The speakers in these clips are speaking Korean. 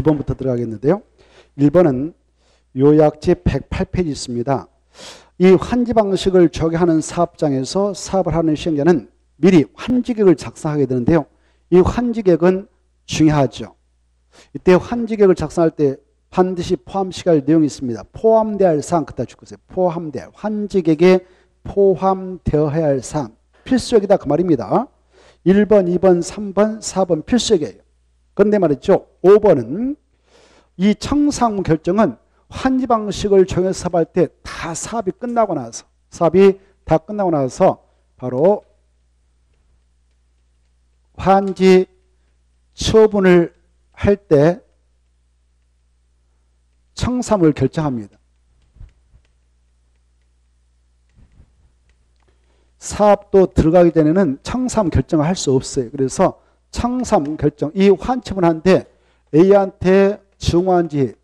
2번부터 들어가겠는데요. 1번은 요약지 108페이지 있습니다. 이 환지 방식을 적용하는 사업장에서 사업을 하는 시행자는 미리 환지계획을 작성하게 되는데요. 이 환지계획은 중요하죠. 이때 환지계획을 작성할 때 반드시 포함시켜야 할 내용이 있습니다. 포함되어야 할 사항 그다 줄거세요. 포함되어야 할 환지계획에 포함되어야 할 사항 필수적이다 그 말입니다. 1번, 2번, 3번, 4번 필수적이에요. 그런데 말이죠. 5번은 이 청사무 결정은 환지 방식을 정해서 사업할 때 다 사업이 끝나고 나서 바로 환지 처분을 할 때 청사무를 결정합니다. 사업도 들어가기 전에는 청사무 결정을 할 수 없어요. 그래서 청사무 결정, 이 환처분한테 A한테 증환지,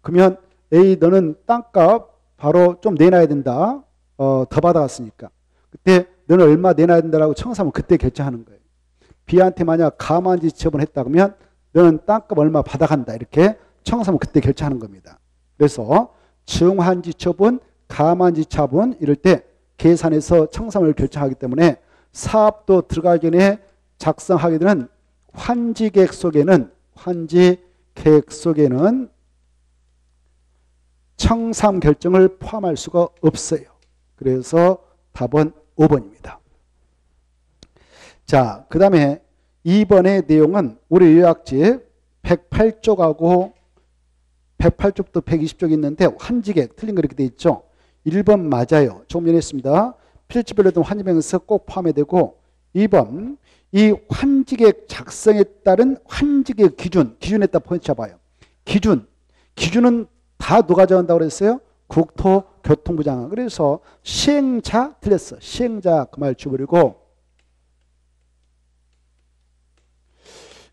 그러면 A 너는 땅값 바로 좀 내놔야 된다. 더 받아갔으니까. 그때 너는 얼마 내놔야 된다라고 청사무 그때 결정하는 거예요. B한테 만약 가만지 처분했다 그러면 너는 땅값 얼마 받아간다. 이렇게 청사무 그때 결정하는 겁니다. 그래서 증환지 처분, 가만지 처분 이럴 때 계산해서 청사무를 결정하기 때문에 사업도 들어가기 전에 작성하게 되는 환지계획 속에는 청사무 결정을 포함할 수가 없어요. 그래서 답은 5번입니다. 자, 그 다음에 2번의 내용은 우리 요약지 108쪽하고 108쪽도 120쪽이 있는데 환지계획 틀린 거 이렇게 돼 있죠. 1번 맞아요. 조금 전에 했습니다. 필지별로 든 환지명에서 꼭 포함해야 되고 2번 이 환지계획 작성에 따른 환지계획 기준에 따라 포인트 잡아요. 기준은 다 누가 정한다고 그랬어요? 국토교통부 장관. 그래서 시행자 틀렸어. 시행자 그 말 줘버리고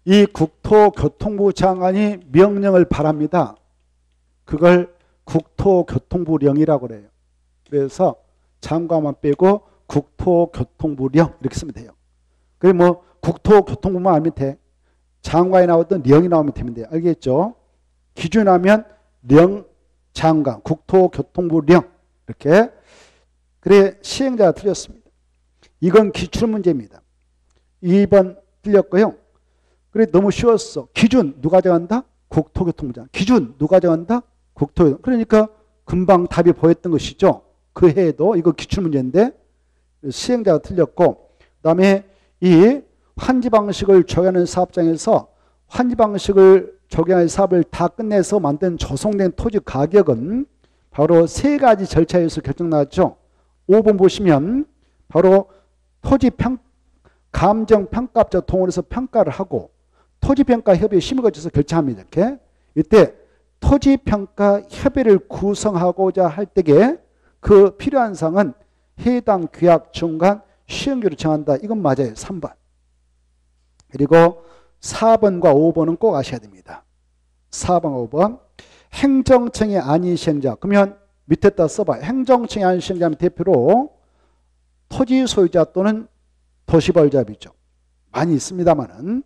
이 국토교통부 장관이 명령을 바랍니다. 그걸 국토교통부령이라고 그래요. 그래서 장관만 빼고 국토교통부령 이렇게 쓰면 돼요. 그래 뭐 국토교통부만 알면 돼. 장관이 나오든 령이 나오면 되면 돼요. 알겠죠? 기준하면 령 장관 국토교통부령 이렇게. 그래 시행자가 틀렸습니다. 이건 기출문제입니다. 2번 틀렸고요. 그래 너무 쉬웠어. 기준 누가 정한다? 국토교통부 장관. 기준 누가 정한다? 국토교통부. 그러니까 금방 답이 보였던 것이죠. 그 해에도 이거 기출문제인데 시행자가 틀렸고, 그 다음에 이 환지 방식을 적용하는 사업장에서 환지 방식을 적용할 사업을 다 끝내서 만든 조성된 토지 가격은 바로 세 가지 절차에 의해서 결정나왔죠. 5번 보시면 바로 감정평가업자 동원해서 평가를 하고 토지평가협의회 심의 거쳐서 결정합니다. 이렇게. 이때 토지평가협의회를 구성하고자 할 때에 그 필요한 사항은 해당 규약 중간 시행규를 정한다. 이건 맞아요. 3번. 그리고 4번과 5번은 꼭 아셔야 됩니다. 4번, 5번. 행정청의 안위 시행자. 그러면 밑에다 써봐요. 행정청의 안위 시행자는 대표로 토지 소유자 또는 도시벌잡이죠. 많이 있습니다만은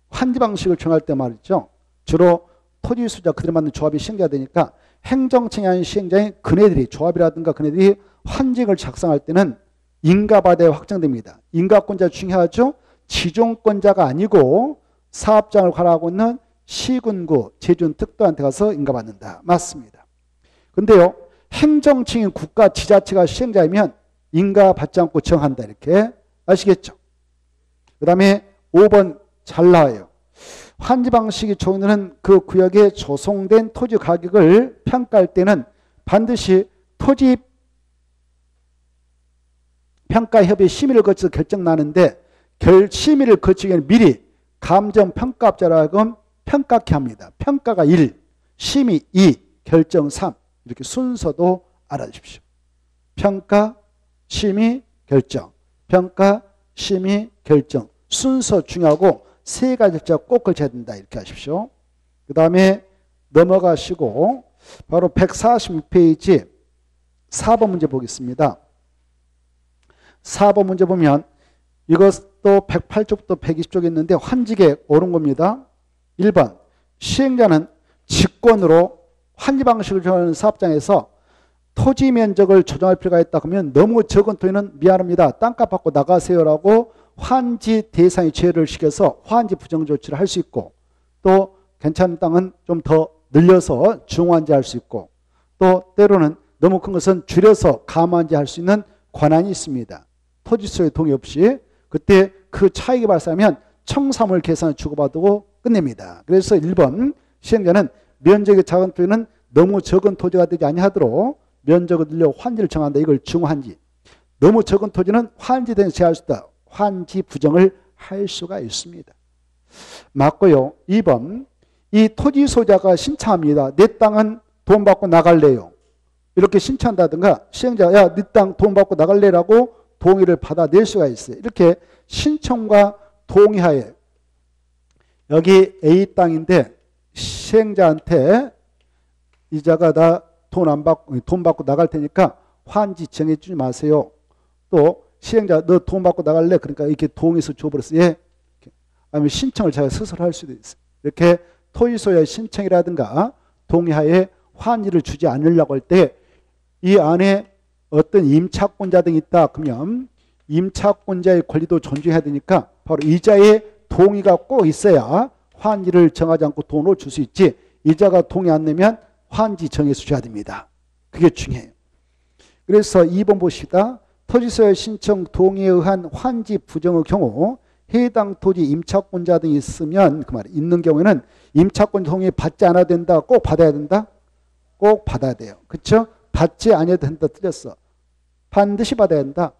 환지 방식을 정할 때 말이죠. 주로 토지 소유자 그들에 맞는 조합이 시행자가 되니까 행정청의 안위 시행자인 그네들이 조합이라든가 그네들이 환지를 작성할 때는 인가받아야 확정됩니다. 인가권자 중요하죠. 지종권자가 아니고 사업장을 관할하고 있는 시군구, 제준, 특도한테 가서 인가받는다. 맞습니다. 근데요, 행정청인 국가 지자체가 시행자이면 인가받지 않고 정한다. 이렇게 아시겠죠? 그 다음에 5번 잘 나와요. 환지 방식이 적용되는 그 구역에 조성된 토지 가격을 평가할 때는 반드시 토지 평가협의 심의를 거쳐서 결정나는데 심의를 거치기 위해 미리 감정평가업자라고 평가케 합니다. 평가가 1, 심의 2, 결정 3 이렇게 순서도 알아주십시오. 평가, 심의, 결정. 평가, 심의, 결정. 순서 중요하고 세 가지 절차 꼭 걸쳐야 된다. 이렇게 하십시오. 그 다음에 넘어가시고 바로 146페이지 4번 문제 보겠습니다. 4번 문제 보면 이것도 108쪽부터 120쪽에 있는데 환지계획 옳은 겁니다. 1번 시행자는 직권으로 환지 방식을 정하는 사업장에서 토지 면적을 조정할 필요가 있다 그러면 너무 적은 토지는 미안합니다. 땅값 받고 나가세요라고 환지 대상에 제외를 시켜서 환지 부정 조치를 할 수 있고, 또 괜찮은 땅은 좀 더 늘려서 중환지할 수 있고, 또 때로는 너무 큰 것은 줄여서 감환지할 수 있는 권한이 있습니다. 토지소유의 동의 없이. 그때 그 차익이 발생하면 청사물 계산을 주고받고 끝냅니다. 그래서 1번 시행자는 면적이 작은 토지는 너무 적은 토지가 되지 아니하도록 면적을 늘려 환지를 정한다. 이걸 중환지. 너무 적은 토지는 환지 대상에 제할 수 있다. 환지 부정을 할 수가 있습니다. 맞고요. 2번 이 토지 소유자가 신청합니다. 내 땅은 돈 받고 나갈래요. 이렇게 신청한다든가 시행자가 야, 네 땅 돈 받고 나갈래라고 동의를 받아낼 수가 있어요. 이렇게 신청과 동의하에 여기 A 땅인데 시행자한테 이자가 나 돈 받고 나갈 테니까 환지 정해주지 마세요. 또 시행자 너 돈 받고 나갈래? 그러니까 이렇게 동의서 줘버렸어요. 예. 아니면 신청을 제가 스스로 할 수도 있어요. 이렇게 토지소유의 신청이라든가 동의하에 환지를 주지 않으려고 할 때 이 안에 어떤 임차권자 등이 있다 그러면 임차권자의 권리도 존중해야 되니까 바로 이자의 동의가 꼭 있어야 환지를 정하지 않고 돈을 줄 수 있지, 이자가 동의 안 내면 환지 정해서 줘야 됩니다. 그게 중요해요. 그래서 2번 보시다. 토지소유 신청 동의에 의한 환지 부정의 경우 해당 토지 임차권자 등이 있으면 그 말이 있는 경우에는 임차권 동의 받지 않아야 된다. 꼭 받아야 된다. 꼭 받아야 돼요. 그렇죠? 받지 않아야 된다. 틀렸어. 반드시 받아야 된다.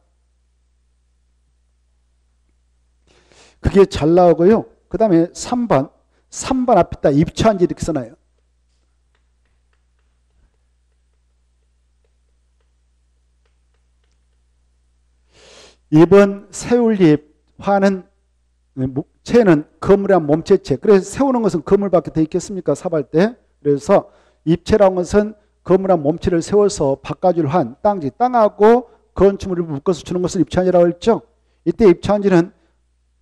그게 잘 나오고요. 그 다음에 3번 앞에다 입찰한지 이렇게 써놔요. 이번 세울입화는 채는 건물에 한 몸체체. 그래서 세우는 것은 건물밖에 돼 있겠습니까? 사발 때. 그래서 입체라는 것은 건물 한 몸체를 세워서 바꿔줄 한 땅지, 땅하고 건축물을 묶어서 주는 것을 입찰이라고 했죠. 이때 입찰지는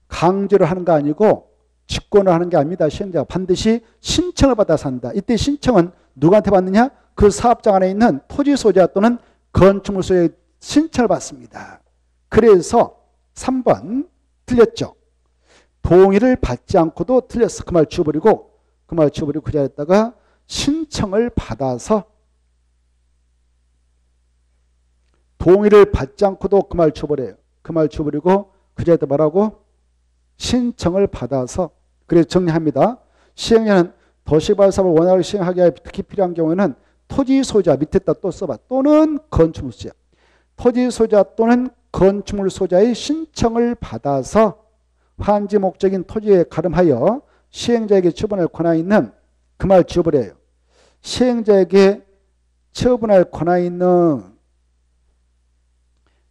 강제로 하는 거 아니고 직권을 하는 게 아닙니다. 시행자가 반드시 신청을 받아서 한다. 이때 신청은 누구한테 받느냐? 그 사업장 안에 있는 토지 소유자 또는 건축물 소유의 신청을 받습니다. 그래서 3번 틀렸죠. 동의를 받지 않고도 틀렸어. 그 말 지워버리고 그 자리에다가 신청을 받아서, 동의를 받지 않고도 그 말 지워버려요. 그 말 지워버리고 그 자리에다 말하고 신청을 받아서. 그래서 정리합니다. 시행자는 도시개발 사업을 원활하게 시행하기 위해 특히 필요한 경우에는 토지 소유자, 밑에다 또 써봐. 또는 건축물 소유자. 토지 소유자 또는 건축물 소유자의 신청을 받아서 환지 목적인 토지에 가름하여 시행자에게 처분할 권한이 있는, 그 말 지워버려요. 시행자에게 처분할 권한이 있는,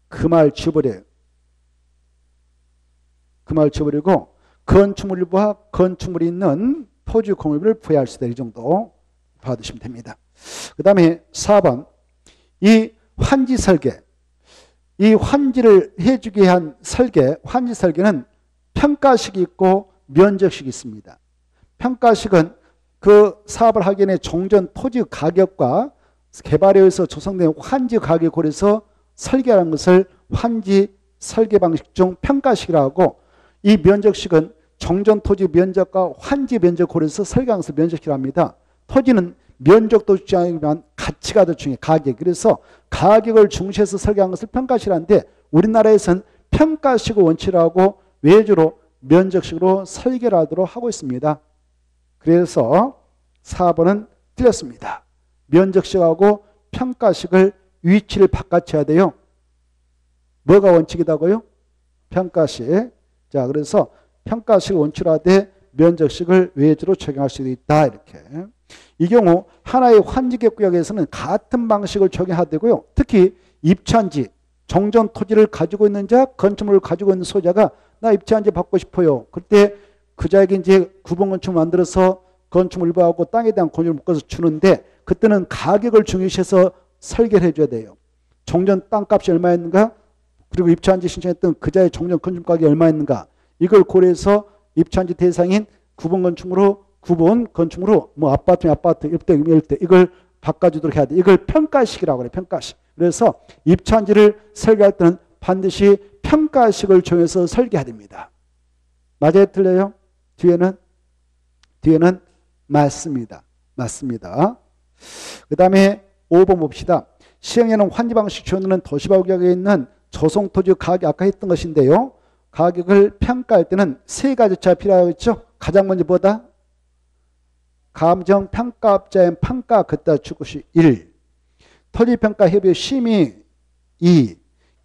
그 말 지워버려요. 그 말 지워버리고 건축물과 건축물이 있는 토지 공유를 부여할 수 있다. 이 정도 받으시면 됩니다. 그 다음에 4번 이 환지 설계, 이 환지를 해주기 위한 설계, 환지 설계는 평가식이 있고 면적식이 있습니다. 평가식은 그 사업을 하기 전에 종전 토지 가격과 개발에 의해서 조성된 환지 가격을 고려해서 설계하는 것을 환지 설계 방식 중 평가식이라고 하고, 이 면적식은 종전 토지 면적과 환지 면적 고려해서 설계하는 것을 면적식이라고 합니다. 토지는 면적도 중요하지만 가치가 더 중요해요. 가격. 그래서 가격을 중시해서 설계한 것을 평가식이라는데 우리나라에서는 평가식을 원칙으로 하고 외주로 면적식으로 설계를 하도록 하고 있습니다. 그래서 4번은 틀렸습니다. 면적식하고 평가식을 위치를 바꿔쳐야 돼요. 뭐가 원칙이다고요? 평가식. 자, 그래서 평가식을 원칙으로 하되 면적식을 외주로 적용할 수도 있다. 이렇게. 이 경우 하나의 환지계 구역에서는 같은 방식을 적용해야 되고요. 특히 입찰지, 종전 토지를 가지고 있는 자, 건축물을 가지고 있는 소유자가 나 입찰지 받고 싶어요. 그때 그 자에게 이제 구분 건축을 만들어서 건축물 일부하고 땅에 대한 권유를 묶어서 주는데 그때는 가격을 중요시해서 설계를 해줘야 돼요. 종전 땅값이 얼마였는가? 그리고 입찰지 신청했던 그 자의 종전 건축물 가격이 얼마였는가? 이걸 고려해서 입찰지 대상인 구분 건축물로 구분 건축물로 뭐 아파트면 아파트, 일대면 일대 이걸 바꿔주도록 해야 돼. 이걸 평가식이라고 그래. 평가식. 그래서 입천지를 설계할 때는 반드시 평가식을 정해서 설계해야 됩니다. 맞아요? 틀려요? 뒤에는 맞습니다. 맞습니다. 그 다음에 5번 봅시다. 시행령은 환지방식 조례는 도시발구역에 있는 조성토지 가격 아까 했던 것인데요. 가격을 평가할 때는 세 가지 조치가 필요하겠죠. 가장 먼저 뭐다? 감정평가업자의 평가 그따 주것이 1. 토지평가협의 심의 2.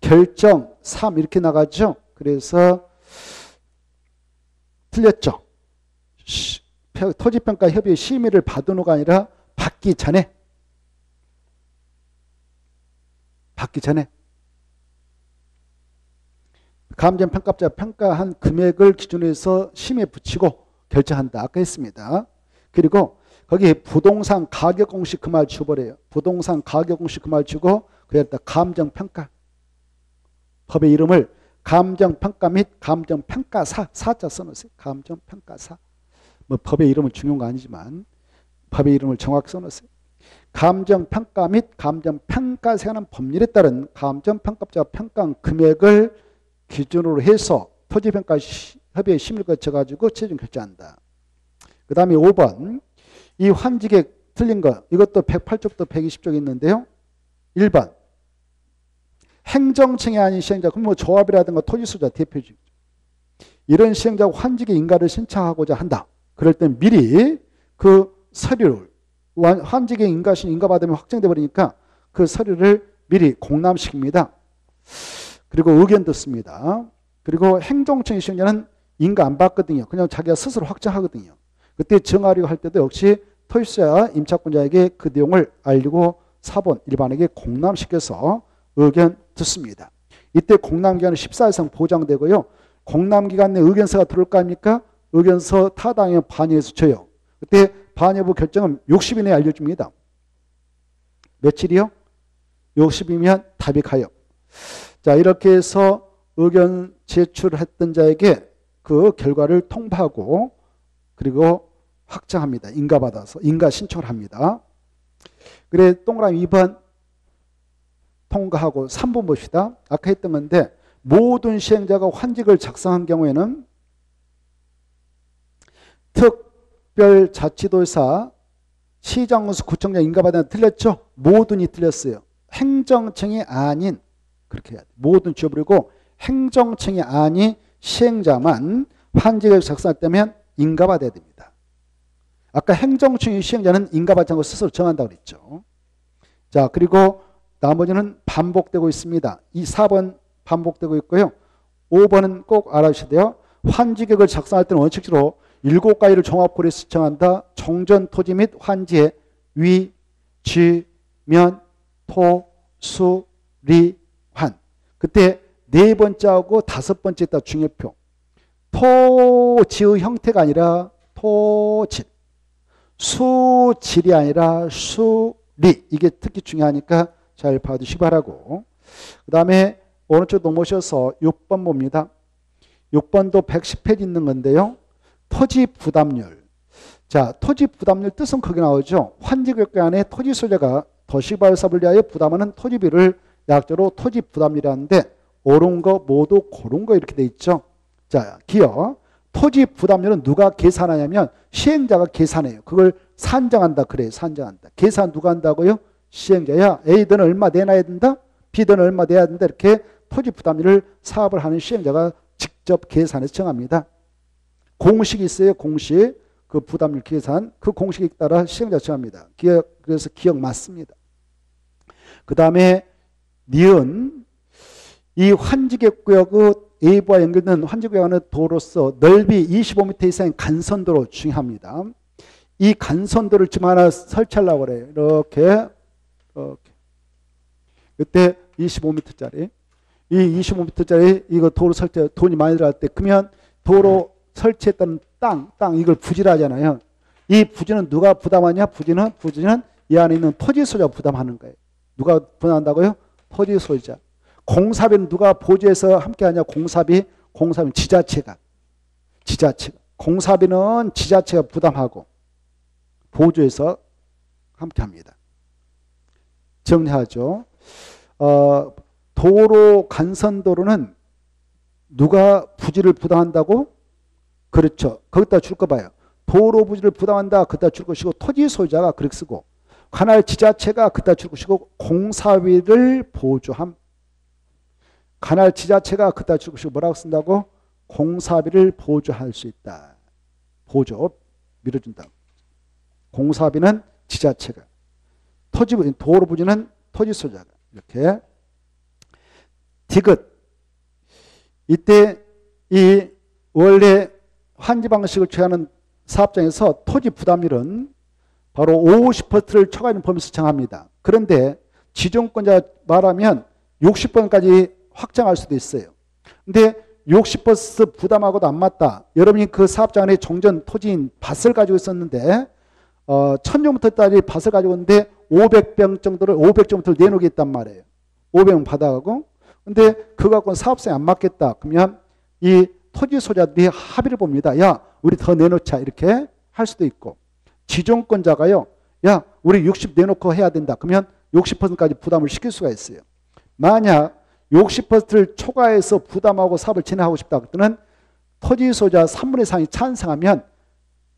결정 3 이렇게 나가죠. 그래서 틀렸죠. 토지평가협의 심의를 받은 후가 아니라 받기 전에 감정평가업자가 평가한 금액을 기준으로 해서 심의에 붙이고 결정한다. 아까 했습니다. 그리고 거기에 부동산 가격 공식 그 말 줘버려요. 부동산 가격 공식 그 말 주고 그랬다. 감정평가. 법의 이름을 감정평가 및 감정평가사 사자 써놓으세요. 감정평가사. 뭐 법의 이름은 중요한 거 아니지만 법의 이름을 정확히 써놓으세요. 감정평가 및 감정평가사에 관한 법률에 따른 감정평가업자가 평가한 금액을 기준으로 해서 토지평가협의회 심의를 거쳐가지고 최종 결정한다. 그 다음에 5번 이 환지객 틀린 거 이것도 108쪽부터 120쪽 있는데요. 1번 행정청이 아닌 시행자 그럼 뭐 조합이라든가 토지소유자 대표직 이런 시행자가 환지객 인가를 신청하고자 한다. 그럴 땐 미리 그 서류를 환지객 인가신 인가받으면 확정돼 버리니까 그 서류를 미리 공람시킵니다. 그리고 의견 듣습니다. 그리고 행정청의 시행자는 인가 안 받거든요. 그냥 자기가 스스로 확정하거든요. 그때 정하려고 할 때도 역시 토지소유자 임차권자에게 그 내용을 알리고 사본 일반에게 공람시켜서 의견 듣습니다. 이때 공람기간은 14일 이상 보장되고요. 공람기간 내 의견서가 들어올 거 아닙니까? 의견서 타당하면 반영해서 줘요. 그때 반영 여부 결정은 60일 내에 알려줍니다. 며칠이요? 60이면 답이 가요. 자, 이렇게 해서 의견 제출했던 자에게 그 결과를 통보하고 그리고 확정합니다. 인가받아서 인가 신청을 합니다. 그래 동그라미 2번 통과하고 3번 봅시다. 아까 했던 건데 모든 시행자가 환직을 작성한 경우에는 특별자치도사 시장군수 구청장 인가받으면 틀렸죠? 모든이 틀렸어요. 행정청이 아닌 그렇게 해야 돼. 모든 지워버리고 행정청이 아닌 시행자만 환직을 작성했다면 인가받아야 됩니다. 아까 행정청의 시행자는 인가받지 않고 스스로 정한다고 그랬죠. 자, 그리고 나머지는 반복되고 있습니다. 이 4번 반복되고 있고요. 5번은 꼭 알아주셔야 돼요. 환지객을 작성할 때는 원칙적으로 7가지를 종합고려해서 정한다. 종전 토지 및 환지의 위, 지, 면, 토, 수, 리, 환. 그때 4번째하고 5번째 있다 중요표. 토지의 형태가 아니라 토질. 수질이 아니라 수리. 이게 특히 중요하니까 잘 봐두시기 바라고. 그 다음에 오른쪽 넘어오셔서 6번 봅니다. 6번도 110페이지 있는 건데요. 토지 부담률. 자, 토지 부담률 뜻은 거기 나오죠. 환지구역 안에 토지 소유자가 도시발사를 위하여 부담하는 토지비를 약자로 토지 부담률이라는데 옳은 거 모두 고른 거 이렇게 돼 있죠. 자, 기억. 토지 부담률은 누가 계산하냐면 시행자가 계산해요. 그걸 산정한다 그래요. 산정한다. 계산 누가 한다고요? 시행자야. A 너는 얼마 내놔야 된다? B 너는 얼마 내야 된다? 이렇게 토지 부담률을 사업을 하는 시행자가 직접 계산해서 정합니다. 공식이 있어요. 공식. 그 부담률 계산. 그 공식에 따라 시행자가 정합니다. 그래서 기억 맞습니다. 그 다음에 니은. 이 환지객구역의 A부와 연결된 환지구역은 도로서 넓이 25m 이상의 간선도로 중요합니다. 이 간선도를 좀 하나 설치하려고 그래요. 이렇게. 이때 25m짜리. 이 25m짜리 이거 도로 설치 돈이 많이 들어갈 때 그러면 도로 설치했다는 땅 이걸 부지라 하잖아요. 이 부지는 누가 부담하냐? 부지는 이 안에 있는 토지 소유자가 부담하는 거예요. 누가 부담한다고요? 토지 소유자. 공사비는 누가 보조해서 함께 하냐? 공사비 지자체가. 공사비는 지자체가 부담하고 보조해서 함께 합니다. 정리하죠. 도로 간선도로는 누가 부지를 부담한다고? 그렇죠. 거기다 줄 거 봐요. 도로 부지를 부담한다. 그다 줄 것이고 토지 소유자가 그렇게 쓰고 관할 지자체가 그다 줄 것이고 공사비를 보조함. 관할 지자체가 그다 줄 것이고 뭐라고 쓴다고? 공사비를 보조할 수 있다. 보조 밀어준다. 공사비는 지자체가, 도로 부지는 토지 소유자가. 이렇게 디귿. 이때 이 원래 환지 방식을 취하는 사업장에서 토지 부담률은 바로 50%를 초과하는 범위에서 정합니다. 그런데 지정권자 말하면 60%까지 확정할 수도 있어요. 근데 60% 부담하고도 안 맞다. 여러분이 그 사업장 안에 종전 토지인 밭을 가지고 있었는데 1000년부터까지 밭을 가지고 있는데 500평 정도를 내놓겠단 말이에요. 500명 받아가고. 근데 그거 갖고는 사업성에 안 맞겠다. 그러면 이 토지 소유자들이 합의를 봅니다. 야, 우리 더 내놓자. 이렇게 할 수도 있고. 지정권자가요. 야, 우리 60 내놓고 해야 된다. 그러면 60%까지 부담을 시킬 수가 있어요. 만약 60%를 초과해서 부담하고 사업을 진행하고 싶다. 그때는 토지 소유자 3분의 3이 찬성하면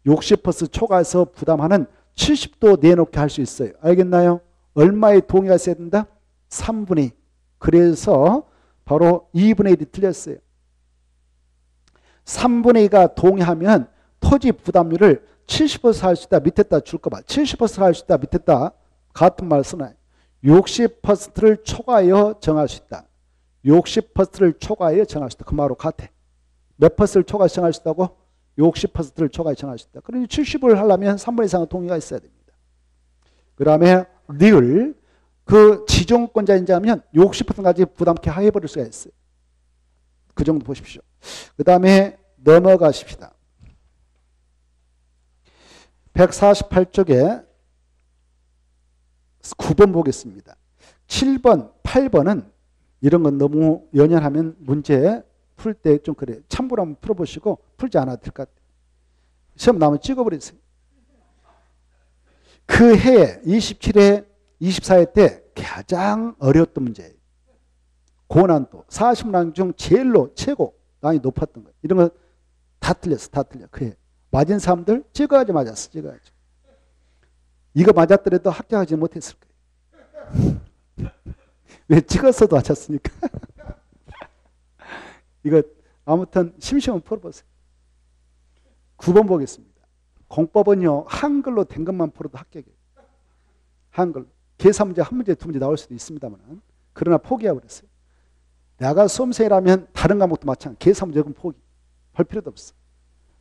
60% 초과해서 부담하는 70도 내놓게 할 수 있어요. 알겠나요? 얼마의 동의가 있어야 된다? 3분의 2. 그래서 바로 2분의 1이 틀렸어요. 3분의 2가 동의하면 토지 부담률을 70% 할 수 있다. 밑에다 줄 거 봐. 70% 할 수 있다. 밑에다 같은 말 쓰나요? 60%를 초과하여 정할 수 있다. 60%를 초과하여 정할 수 있다. 그 말로 같아. 몇 퍼센트를 초과해서 정할 수 있다고? 60%를 초과해서 정할 수 있다. 그러니 70을 하려면 3분의 2 이상의 동의가 있어야 됩니다. 그 다음에 리을. 그 지정권자인지 하면 60%까지 부담케 해버릴 수가 있어요. 그 정도 보십시오. 그 다음에 넘어가십시다. 148쪽에 9번 보겠습니다. 7번, 8번은 이런 건 너무 연연하면 문제 풀 때 좀 그래요. 참고로 한번 풀어보시고 풀지 않아도 될 것 같아요. 시험 나오면 찍어버리세요. 그 해에 27회, 24회 때 가장 어려웠던 문제예요. 고난도 40랑 중 제일로 최고 난이 높았던 거예요. 이런 거 다 틀렸어. 다 틀려. 그 해. 맞은 사람들 찍어야지 맞았어. 찍어야지. 이거 맞았더라도 합격하지 못했을 거예요. 왜 찍었어도 맞았으니까. 이거 아무튼 심심하면 풀어보세요. 9번 보겠습니다. 공법은요. 한글로 된 것만 풀어도 합격이에요. 한글로. 계산 문제 한 문제 두 문제 나올 수도 있습니다만 그러나 포기하고 그랬어요. 내가 수험생이라면 다른 과목도 마찬가지. 계산 문제는 포기. 할 필요도 없어.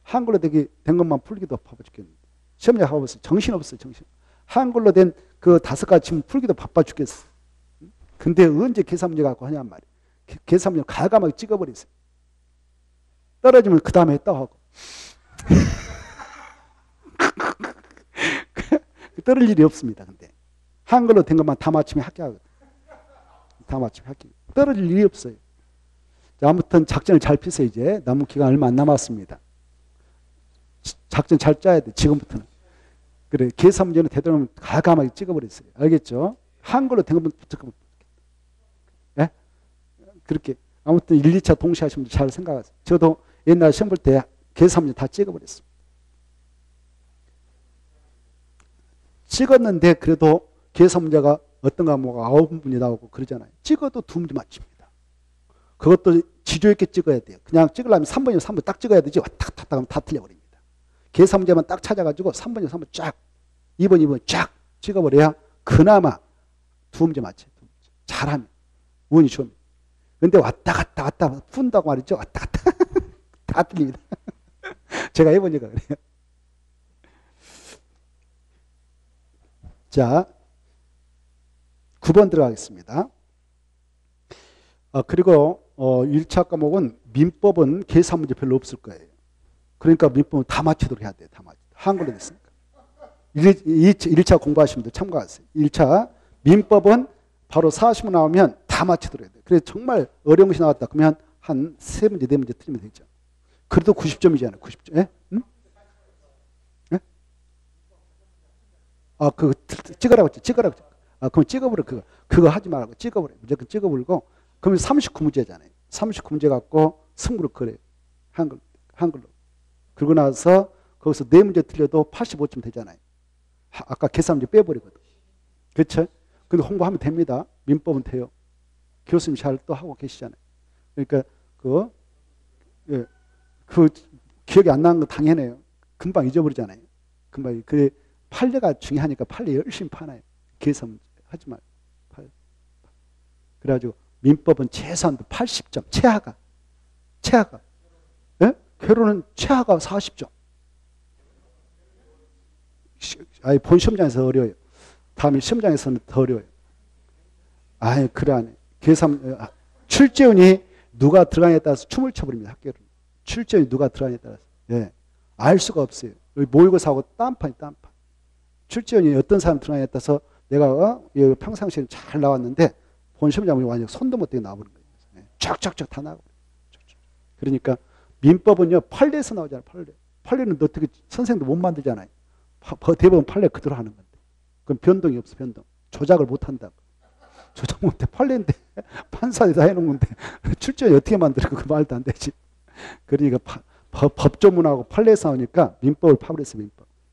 한글로 된 것만 풀기도 바빠 죽겠는데. 시험장 가보세요. 정신없어요. 정신. 한글로 된 그 5가지 지금 풀기도 바빠 죽겠어. 근데 언제 계산 문제 갖고 하냔 말이에요. 계산 문제 가감하게 찍어버리세요. 떨어지면 그 다음에 했다고 하고. 떨어질 일이 없습니다. 근데 한글로 된 것만 다 맞추면 합격하거든. 다 맞추면 합격. 떨어질 일이 없어요. 자, 아무튼 작전을 잘 피세요. 이제 남은 기간 얼마 안 남았습니다. 작전 잘 짜야 돼. 지금부터는. 그래. 계산 문제는 되도록이면 가감하게 찍어버렸어요. 알겠죠? 한글로 된 것만 붙여보면. 예? 그렇게. 아무튼 1, 2차 동시에 하시면 잘 생각하세요. 저도 옛날 시험 볼 때 계산 문제 다 찍어버렸어요. 찍었는데 그래도 계산 문제가 어떤 과목 9문제 나오고 그러잖아요. 찍어도 2문제 맞춥니다. 그것도 지조 있게 찍어야 돼요. 그냥 찍으려면 3번이면 3번 딱 찍어야 되지. 탁탁탁 하면 다 틀려버립니다. 계산 문제만 딱 찾아가지고 3번이면 3번 쫙, 2번 쫙 찍어버려야 그나마 2문제 맞춰요. 잘하면. 운이 좋으면. 근데 왔다 갔다 푼다고 말이죠. 왔다 갔다. 다 틀립니다. 제가 해보니까 그래요. 자, 9번 들어가겠습니다. 그리고 1차 과목은 민법은 계산 문제 별로 없을 거예요. 그러니까 민법은 다 맞추도록 해야 돼요. 다 맞추도록. 한글로 됐으니까. 1차 공부하시면 돼. 참고하세요. 1차 민법은 바로 40문 나오면 다 맞추도록 해야 돼요. 그래서 정말 어려운 것이 나왔다. 그러면 한 3문제, 4문제 틀리면 되죠. 그래도 90점이잖아요. 90점. 예? 응? 예? 아, 그거 찍으라고 했지. 찍으라고 했지. 아, 그럼 찍어버려. 그거 하지 말고 찍어버려. 무조건 찍어버리고. 그러면 39문제잖아요. 39문제 갖고 승부를 걸어요. 한글로. 그러고 나서 거기서 4문제 틀려도 85점 되잖아요. 아까 계산 문제 빼버리거든. 그렇죠? 근데 홍보하면 됩니다. 민법은 돼요. 교수님 잘 또 하고 계시잖아요. 그러니까 예, 기억이 안 나는 거 당연해요. 금방 잊어버리잖아요. 금방. 판례가 중요하니까 판례 열심히 파나요. 계산 문제 하지 말고. 그래가지고 민법은 최소한도 80점. 최하가. 예? 결혼은 최하가 40점. 아니, 본 시험장에서 어려워요. 다음에 시험장에서는 더 어려워요. 아예 그래 안 해. 출제운이 누가 들어가냐에 따라서 춤을 춰버립니다. 학교를. 출제운이 누가 들어가냐에 따라서. 예. 알 수가 없어요. 모의고사하고 딴판. 출제운이 어떤 사람 들어가냐에 따라서 내가 평상시에 잘 나왔는데 본 시험장이 완전 손도 못 대고 나와버린 거예요. 예. 쫙쫙쫙 다 나가고. 그러니까 민법은요, 판례에서 나오잖아요. 판례는 어떻게 선생님도 못 만들잖아요. 대법원 판례 그대로 하는 건데. 그럼 변동이 없어, 변동. 조작을 못 한다고. 조작 못해. 판례인데 판사에 다 해놓은 건데 출제에 어떻게 만들어? 그 말도 안 되지. 그러니까 법조문하고 판례에서 나오니까 민법을 파버렸어.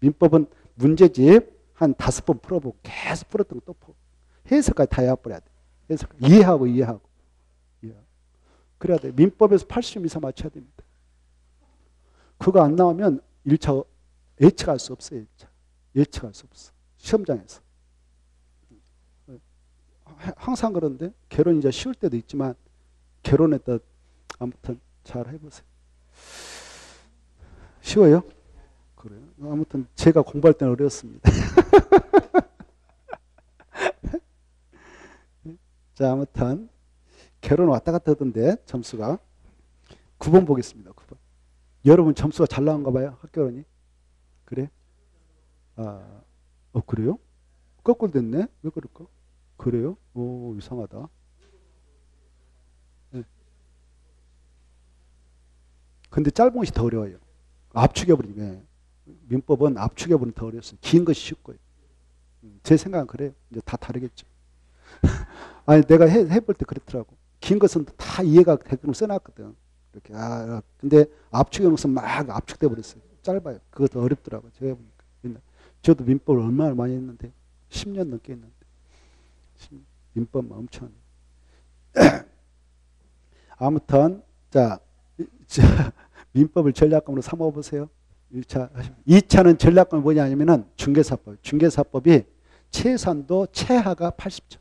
민법은 문제집 한 5번 풀어보고 계속 풀었던 거 또 풀어. 해석까지 다 해버려야 돼. 해석 이해하고. 그래야 돼. 민법에서 80점 이상 맞춰야 됩니다. 그거 안 나오면 1차 예측할 수 없어요. 예측할 수 없어. 시험장에서. 항상 그런데 결혼 이제 쉬울 때도 있지만 결혼했다 아무튼 잘 해보세요. 쉬워요? 그래요. 아무튼 제가 공부할 때는 어려웠습니다. 자, 아무튼 결혼 왔다 갔다 하던데 점수가 9번 보겠습니다. 9번. 여러분 점수가 잘 나온가 봐요. 학교론이. 그래? 그래요? 거꾸로 됐네? 왜 그럴까? 그래요? 오, 이상하다. 네. 근데 짧은 것이 더 어려워요. 압축해버리면. 민법은 압축해버리면 더 어렵습니다. 긴 것이 쉽고요. 제 생각은 그래요. 이제 다 다르겠죠. 아니, 내가 해볼 때 그렇더라고. 긴 것은 다 이해가 되도록 써놨거든. 이렇게. 근데 압축해놓고서 막 압축돼 버렸어요. 짧아요. 그거 더 어렵더라고요. 제가 보니까. 저도 민법을 얼마나 많이 했는데, 10년 넘게 했는데. 민법만 엄청. 아무튼, 자, 민법을 전략감으로 삼아보세요. 1차. 2차는 전략감이 뭐냐 하면은 중개사법. 중개사법이 최소한도 최하가 80점.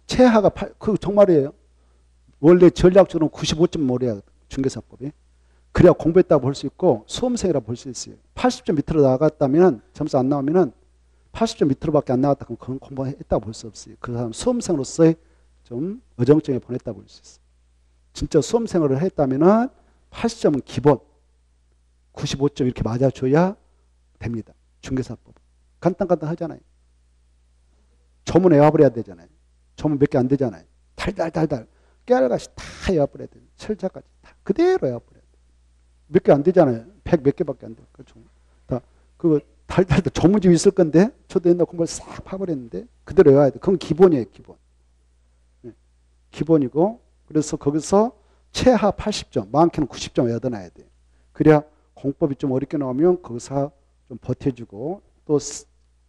최하가 그 정말이에요. 원래 전략적으로 95점 몰아야 중개사법이. 그래야 공부했다고 볼 수 있고 수험생이라고 볼 수 있어요. 80점 밑으로 나갔다면 점수 안 나오면은 80점 밑으로밖에 안 나갔다 그럼 그건 공부했다고 볼 수 없어요. 그 사람 수험생으로서의 좀 어정쩡해 보냈다고 볼 수 있어요. 진짜 수험생활을 했다면은 80점은 기본, 95점 이렇게 맞아줘야 됩니다. 중개사법. 간단하잖아요. 조문 외워버려야 되잖아요. 조문 몇 개 안 되잖아요. 달달달달 깨알같이 다 외워버려야 돼요. 철자까지 다 그대로 외워버려야 돼요. 몇 개 안 되잖아요. 100 몇 개밖에 안 돼요. 다 그거 달달달 조문집이 있을 건데 저도 옛날 공부를 싹 파버렸는데 그대로 외워야 돼요. 그건 기본이에요. 기본. 네. 기본이고 그래서 거기서 최하 80점, 많게는 90점 외워놔야 돼요. 그래야 공법이 좀 어렵게 나오면 거기서 좀 버텨주고 또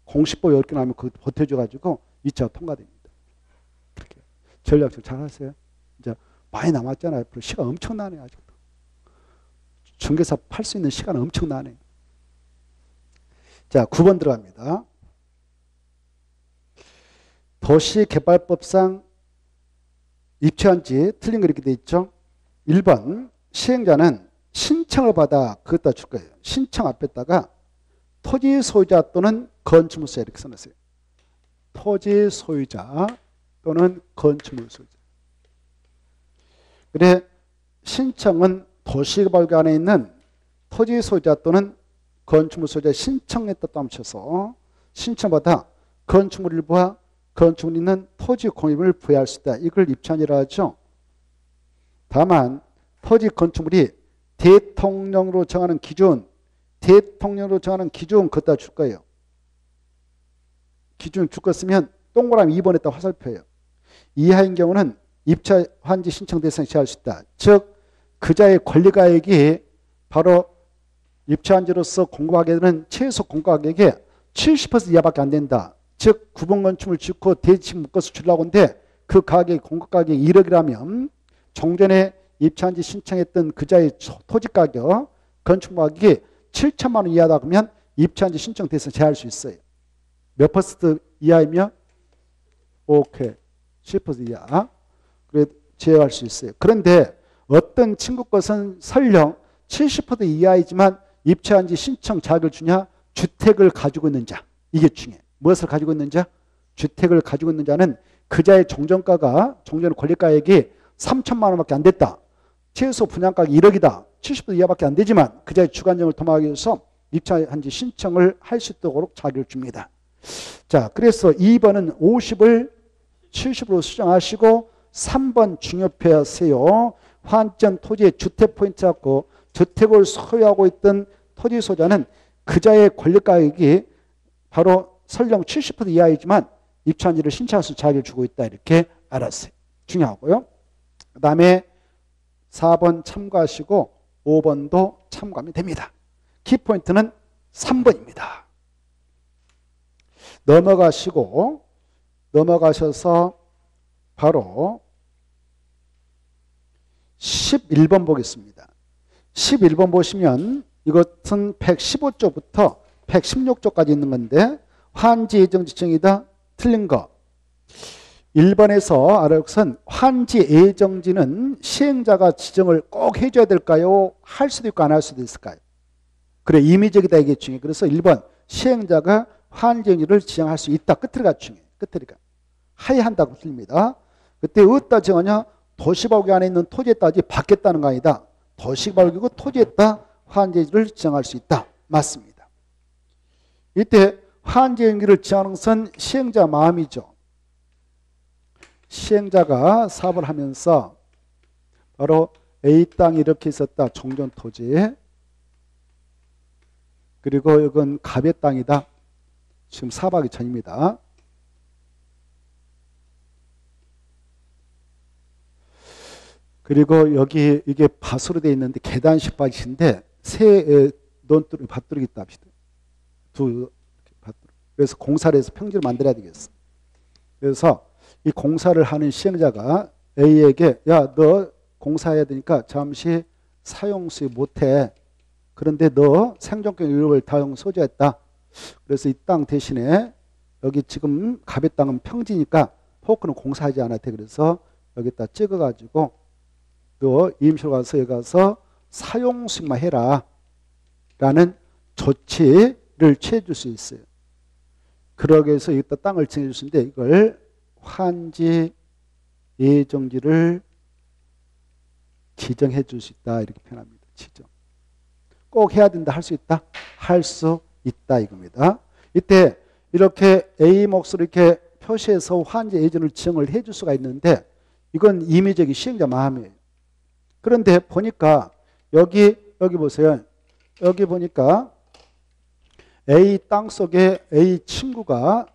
공식법이 어렵게 나오면 그거 버텨줘가지고 2차 통과됩니다. 그렇게 전략적 잘 하세요. 이제 많이 남았잖아요. 앞으로 시간 엄청나네요. 아직도. 중개사 팔 수 있는 시간은 엄청나네요. 자, 9번 들어갑니다. 도시개발법상 입체한지 틀린 거 이렇게 돼 있죠. 1번 시행자는 신청을 받아 그것다 줄 거예요. 신청 앞에다가 토지 소유자 또는 건축물소유자 이렇게 써놨어요. 토지 소유자 또는 건축물 소유자. 그래 신청은 도시개발구역에 있는 토지 소유자 또는 건축물 소유자 신청했다 또 합쳐서 신청받아 건축물 일부와 건축물 있는 토지 공유를 부여할 수 있다. 이걸 입천이라 하죠. 다만 토지 건축물이 대통령으로 정하는 기준, 대통령으로 정하는 기준 걷다 줄 거예요. 기준 줄 거 쓰면 동그라미 2번에다 화살표예요. 이하인 경우는 입차 환지 신청 대상에 제할 수 있다. 즉 그자의 권리가액이 바로 입차환지로서 공고하게 되는 최소 공고가액의 70% 이하밖에 안 된다. 즉 구분 건축물 짓고 대지 묶어서 주려고 하는데 그 가격이 공고가격이 1억이라면 종전에 입차환지 신청했던 그자의 토지가격, 건축가격이 7천만 원 이하다 그러면 입차환지 신청 대상에 제할 수 있어요. 몇 퍼센트 이하이며? 오케이. 10% 이하. 그래 제외할 수 있어요. 그런데 어떤 친구 것은 설령 70% 이하이지만 입차환지 신청 자격을 주냐? 주택을 가지고 있는 자. 이게 중요해. 무엇을 가지고 있는 자? 주택을 가지고 있는 자는 그자의 종전가가, 종전 권리가액이 3천만 원밖에 안 됐다. 최소 분양가가 1억이다. 70% 이하밖에 안 되지만 그자의 주관적을 도모하기 위해서 입차환지 신청을 할 수 있도록 자격을 줍니다. 자, 그래서 2번은 50을 70으로 수정하시고 3번 중요표하세요. 환전 토지의 주택 포인트 갖고 주택을 소유하고 있던 토지 소유자는 그자의 권리가액이 바로 설령 70% 이하이지만 입차환지를 신청할 수 자격을 주고 있다. 이렇게 알았어요. 중요하고요. 그 다음에 4번 참고하시고 5번도 참고하면 됩니다. 키포인트는 3번입니다. 넘어가셔서 바로 11번 보겠습니다. 11번 보시면 이것은 115조부터 116조까지 있는 건데 환지 예정 지정이다. 틀린 거. 1번에서 알아볼 것은 환지 예정지는 시행자가 지정을 꼭 해줘야 될까요? 할 수도 있고 안 할 수도 있을까요? 그래 임의적이다 이게 중요해. 그래서 1번 시행자가 환지 예정지를 지정할 수 있다. 끝으로가 중요해. 끝으로가. 하야 한다고 틀립니다. 그때 어디다 정하냐? 도시발기 안에 있는 토지에 따지 받겠다는 거 아니다. 도시발기고 토지에 따 환지를 지정할 수 있다. 맞습니다. 이때 환지 예정지를 지정하는 것은 시행자 마음이죠. 시행자가 사업을 하면서 바로 A 땅이 이렇게 있었다. 종전 토지. 그리고 이건 갑의 땅이다. 지금 사업하기 전입니다. 그리고 여기 이게 밭으로 되어 있는데 계단식 밭인데 새 논두리 밭두르기 있다 합시다. 그래서 공사를 해서 평지를 만들어야 되겠어. 그래서 이 공사를 하는 시행자가 A에게 야, 너 공사해야 되니까 잠시 사용수에 못해. 그런데 너 생존권 유럽을 다용 소지했다. 그래서 이 땅 대신에 여기 지금 갑의 땅은 평지니까 포크는 공사하지 않아도 돼. 그래서 여기다 찍어가지고 너 임시로 가서 여기 가서 사용수익만 해라. 라는 조치를 취해줄 수 있어요. 그러기 위해서 여기다 땅을 정해줄 수 있는데 이걸 환지 예정지를 지정해 줄 수 있다. 이렇게 표현합니다. 지정. 꼭 해야 된다. 할 수 있다. 할 수 있다. 이겁니다. 이때 이렇게 A 몫으로 이렇게 표시해서 환지 예정을 지정을 해 줄 수가 있는데 이건 임의적인 시행자 마음이에요. 그런데 보니까 여기 보세요. 여기 보니까 A 땅 속에 A 친구가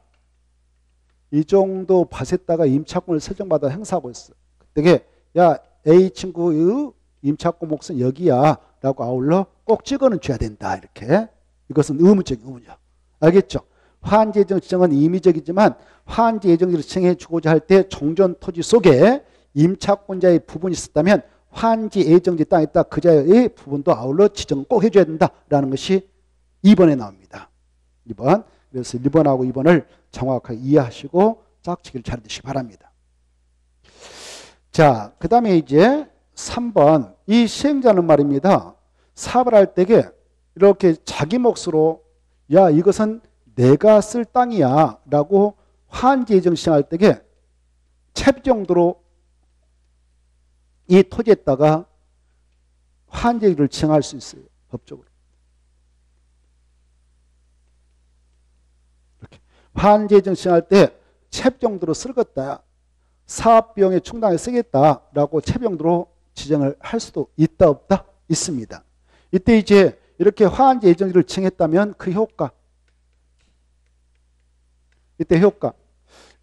이 정도 밭에다가 임차권을 설정받아 행사하고 있어. 그때 야 A 친구의 임차권 몫은 여기야 라고 아울러 꼭 찍어는 줘야 된다. 이렇게. 이것은 의무적인 의무죠. 알겠죠? 환지 예정 지정은 임의적이지만 환지 예정지를 지정해 주고자 할 때 종전 토지 속에 임차권자의 부분이 있었다면 환지 예정지 땅에 있다 그자의 부분도 아울러 지정 꼭 해줘야 된다라는 것이 2번에 나옵니다. 2번. 그래서 1번하고 2번을 정확하게 이해하시고 짝짓기를 잘 드시기 바랍니다. 자, 그 다음에 이제 3번. 이 시행자는 말입니다. 사업을 할 때에 이렇게 자기 몫으로 야 이것은 내가 쓸 땅이야 라고 환지 예정 시행할 때에 채비 정도로 이 토지에다가 환지를 지정할 수 있어요. 법적으로. 이렇게. 환지 예정 시행할 때 채비 정도로 쓰겠다. 사업 비용에 충당해 쓰겠다라고 채비 정도로 지정을 할 수도 있다 없다? 있습니다. 이때 이제 이렇게 화환지 예정지를 지정했다면 그 효과,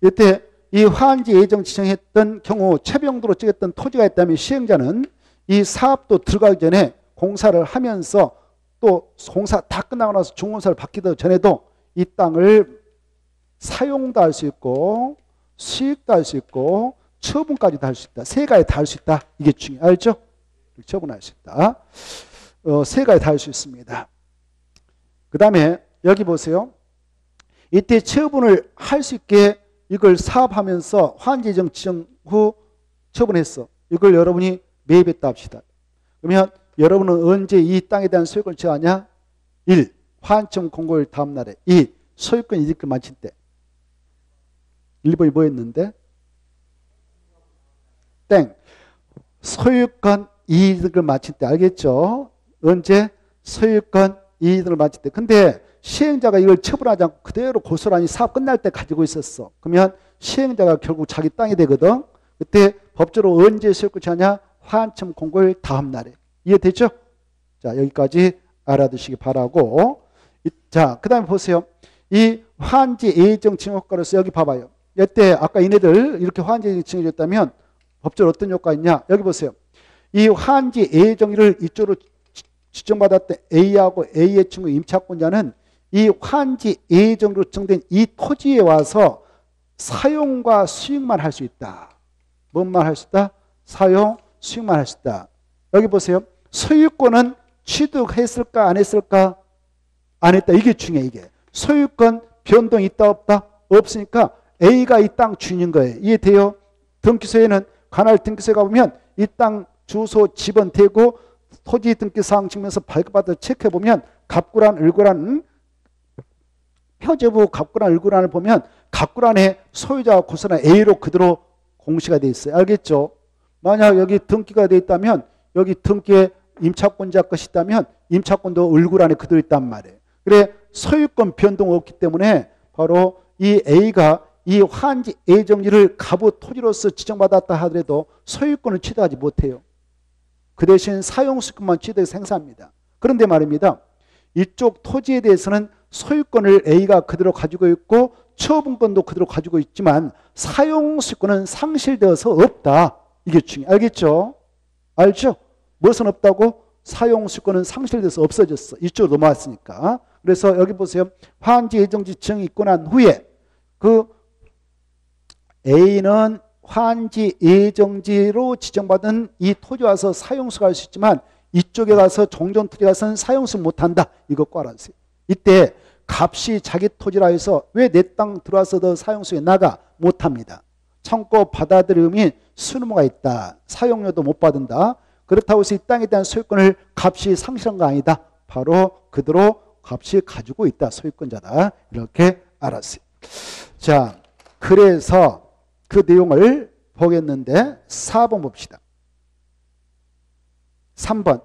이때 이 화환지 예정 지정했던 경우 채비용도로 찍었던 토지가 있다면 시행자는 이 사업도 들어가기 전에 공사를 하면서 또 공사 다 끝나고 나서 중공사를 받기도 전에도 이 땅을 사용도 할 수 있고 수익도 할 수 있고 처분까지도 할 수 있다. 세 가지 다 할 수 있다. 이게 중요해요. 알죠? 처분할 수 있다. 세 가지 다 할 수 있습니다. 그 다음에 여기 보세요. 이때 처분을 할 수 있게 이걸 사업하면서 화환지 예정 지정 후 처분했어. 이걸 여러분이 매입했다 합시다. 그러면 여러분은 언제 이 땅에 대한 소유권을 취하냐? 1. 화환청 공고일 다음 날에. 2. 소유권 이득을 마칠 때. 1번이 뭐였는데? 땡. 소유권 이득을 마칠 때. 알겠죠? 언제? 소유권 이득을 마칠 때. 근데 시행자가 이걸 처분하지 않고 그대로 고스란히 사업 끝날 때 가지고 있었어. 그러면 시행자가 결국 자기 땅이 되거든. 그때 법적으로 언제 소유권 취하냐? 화환청 공고일 다음 날에. 이해되죠? 자, 여기까지 알아두시기 바라고. 자, 그 다음에 보세요. 이 화환지 예정 지정 효과로서 여기 봐봐요. 이때 아까 이네들 이렇게 화환지 예정 지정해줬다면 법적으로 어떤 효과가 있냐? 여기 보세요. 이 화환지 예정지를 이쪽으로 지정받았던 A하고 A의 친구 임차권자는 이 화환지 예정으로 지정된 이 토지에 와서 사용과 수익만 할 수 있다. 뭔만 할 수 있다? 사용, 수익만 할 수 있다. 여기 보세요. 소유권은 취득했을까 안 했을까? 안 했다. 이게 중요해. 이게 소유권 변동이 있다 없다? 없으니까 A가 이 땅 주인인 거예요. 이해돼요? 등기소에는 관할 등기소에 가보면 이 땅 주소 지번 대고 토지 등기사항 증명서 발급받아 체크해보면 갑구란 을구란 표제부 갑구란 을구란을 보면 갑구란에 소유자가 고스란히 A로 그대로 공시가 돼 있어요. 알겠죠? 만약 여기 등기가 돼 있다면 여기 등기에 임차권자 것이 있다면 임차권도 을구란에 그대로 있단 말이에요. 그래 소유권 변동 없기 때문에 바로 이 A가 이 화환지 예정지를 가부 토지로서 지정받았다 하더라도 소유권을 취득하지 못해요. 그 대신 사용수권만 취득해서 행사합니다. 그런데 말입니다. 이쪽 토지에 대해서는 소유권을 A가 그대로 가지고 있고 처분권도 그대로 가지고 있지만 사용수권은 상실되어서 없다. 이게 중요해요. 알겠죠? 알죠? 무엇은 없다고? 사용수권은 상실돼서 없어졌어. 이쪽으로 넘어왔으니까. 그래서 여기 보세요. 화환지 예정지 지정이 있고 난 후에 그 A는 화환지 예정지로 지정받은 이 토지 와서 사용수가 할 수 있지만 이쪽에 가서 종전 토지 가서는 사용수 못한다. 이거 꼭 알아주세요. 이때 값이 자기 토지라 해서 왜 내 땅 들어와서도 사용수에 나가? 못합니다. 참고 받아들임이 수능무가 있다. 사용료도 못 받는다. 그렇다고 해서 이 땅에 대한 소유권을 값이 상실한 거 아니다. 바로 그대로 값이 가지고 있다. 소유권자다. 이렇게 알았어요. 자, 그래서 그 내용을 보겠는데 4번 봅시다. 3번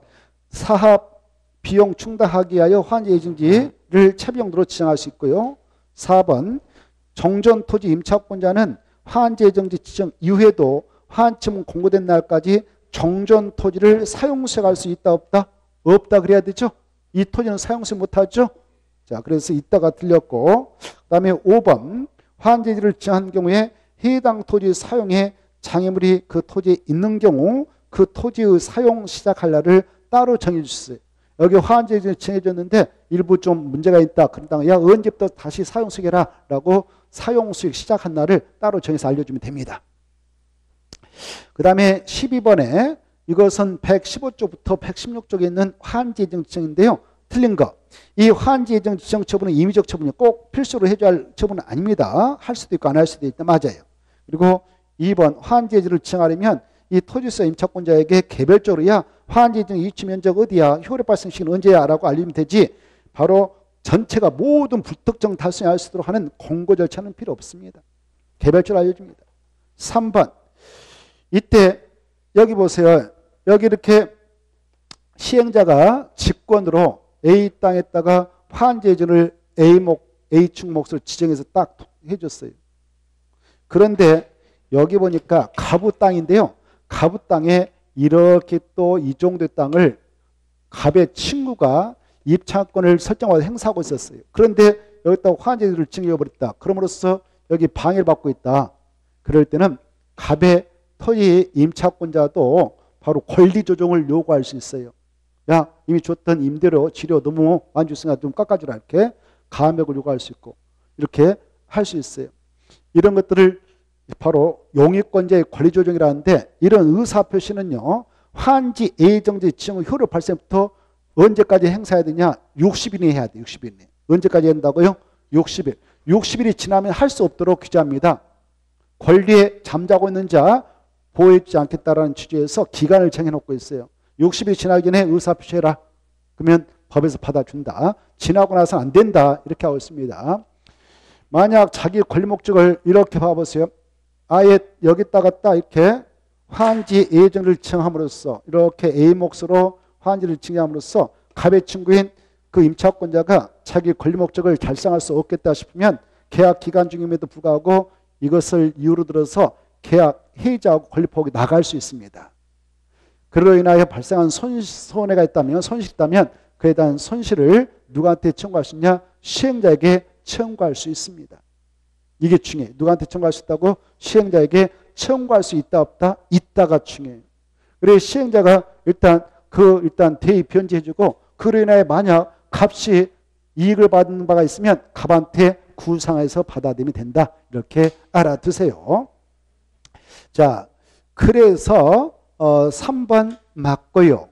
사업 비용 충당하기 위하여 화환지 예정지를 채비용도로 지정할 수 있고요. 4번 정전 토지 임차권자는 화환지 예정지 지정 이후에도 화환청은 공고된 날까지 정전 토지를 사용수익할 수 있다 없다? 없다 그래야 되죠. 이 토지는 사용수익 못하죠. 자, 그래서 이따가 틀렸고 그 다음에 5번 화환지 예정지를 지정한 경우에 해당 토지 사용에 장애물이 그 토지에 있는 경우 그 토지의 사용 시작할 날을 따로 정해 주셨어요. 여기 화환지 예정지를 정해줬는데 일부 좀 문제가 있다. 그러다가 야 언제부터 다시 사용수익해라 라고 사용수익 시작한 날을 따로 정해서 알려주면 됩니다. 그 다음에 12번에 이것은 115쪽부터 116쪽에 있는 화환지 예정 지정인데요. 틀린 거. 이 화환지 예정 지정 처분은 임의적 처분이 꼭 필수로 해줘야 할 처분은 아닙니다. 할 수도 있고 안 할 수도 있다. 맞아요. 그리고 2번 화환지 예정을 지정하려면 이 토지소 임차권자에게 개별적으로 야 화환지 예정 이취 면적 어디야? 효력 발생 시기는 언제야? 라고 알리면 되지. 바로 전체가 모든 불특정 다수에 알 수 있도록 하는 공고 절차는 필요 없습니다. 개별적으로 알려줍니다. 3번 이때 여기 보세요. 여기 이렇게 시행자가 직권으로 A 땅에다가 화환지 예정을 A축 몫을 지정해서 딱 해줬어요. 그런데 여기 보니까 가부 땅인데요. 가부 땅에 이렇게 또 이 정도의 땅을 갑의 친구가 입찰권을 설정하고 행사하고 있었어요. 그런데 여기다 화환지를 증여해버렸다. 그럼으로써 여기 방해를 받고 있다. 그럴 때는 갑의 토지 임차권자도 바로 권리 조정을 요구할 수 있어요. 야, 이미 줬던 임대료, 지료 너무 안 줬으니까 좀 깎아주라. 이렇게 감액을 요구할 수 있고 이렇게 할 수 있어요. 이런 것들을 바로 용익권자의 권리 조정이라는데 이런 의사표시는요. 환지 예정지 지정 효력 발생부터 언제까지 행사해야 되냐? 60일이 해야 돼. 60일. 언제까지 한다고요? 60일. 60일이 지나면 할 수 없도록 규제합니다. 권리에 잠자고 있는 자 보호해주지 않겠다라는 취지에서 기간을 정해놓고 있어요. 60일이 지나기 전에 의사표시해라. 그러면 법에서 받아준다. 지나고 나서는 안 된다. 이렇게 하고 있습니다. 만약 자기 권리 목적을 이렇게 봐보세요. 아예 여기다가 딱 이렇게 환지 예정을 지정함으로써 이렇게 A 몫으로 환지를 증여함으로써 갑의 친구인 그 임차권자가 자기 권리 목적을 달성할 수 없겠다 싶으면 계약 기간 중임에도 불구하고 이것을 이유로 들어서 계약 해지하고 권리 포기 나갈 수 있습니다. 그로 인하여 발생한 손해가 있다면 손실이 있다면 그에 대한 손실을 누구한테 청구할 수 있냐? 시행자에게 청구할 수 있습니다. 이게 중요해요. 누구한테 청구할 수 있다고? 시행자에게 청구할 수 있다 없다? 있다가 중요해요. 그래서 시행자가 일단 대입 변제해주고 그로 인하여 만약 값이 이익을 받는 바가 있으면 갑한테 구상해서 받아들이면 된다. 이렇게 알아두세요. 자, 그래서 3번 맞고요.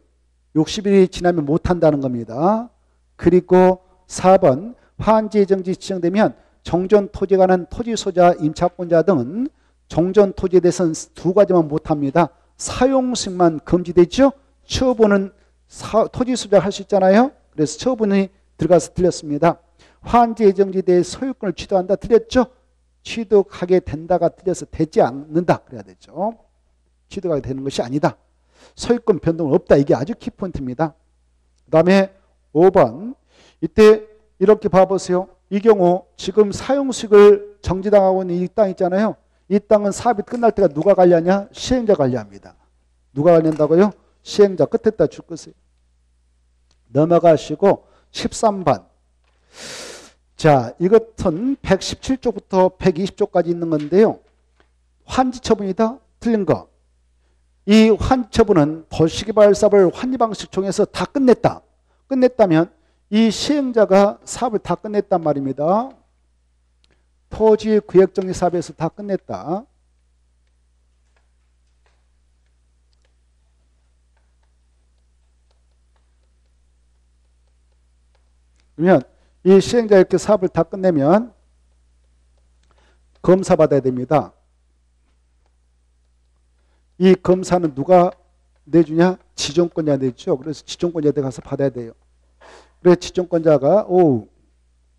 60일이 지나면 못한다는 겁니다. 그리고 4번 환지예정지 지정되면 정전 토지에 관한 토지 소자, 임차권자 등은 정전 토지에 대해서는 두 가지만 못합니다. 사용수익만 금지되죠. 처분은 토지 소자 할 수 있잖아요. 그래서 처분이 들어가서 틀렸습니다. 환지예정지에 대해 소유권을 취득한다. 틀렸죠. 취득하게 된다가 틀려서 되지 않는다. 그래야 되죠. 취득하게 되는 것이 아니다. 소유권 변동은 없다. 이게 아주 키포인트입니다. 그 다음에 5번 이때 이렇게 봐보세요. 이 경우 지금 사용수익을 정지당하고 있는 이 땅 있잖아요. 이 땅은 사업이 끝날 때가 누가 관리하냐? 시행자 관리합니다. 누가 관리한다고요? 시행자. 끝에다 줄 것이에요. 넘어가시고 13번. 자, 이것은 117조부터 120조까지 있는 건데요. 환지처분이다. 틀린 거. 이 환지처분은 도시개발사업을 환지방식 통해서 다 끝냈다. 끝냈다면 이 시행자가 사업을 다 끝냈단 말입니다. 토지 구역정리 사업에서 다 끝냈다. 그러면 이 시행자 이렇게 사업을 다 끝내면 검사 받아야 됩니다. 이 검사는 누가 내주냐? 지정권자 내주죠. 그래서 지정권자한테 가서 받아야 돼요. 그래서 지정권자가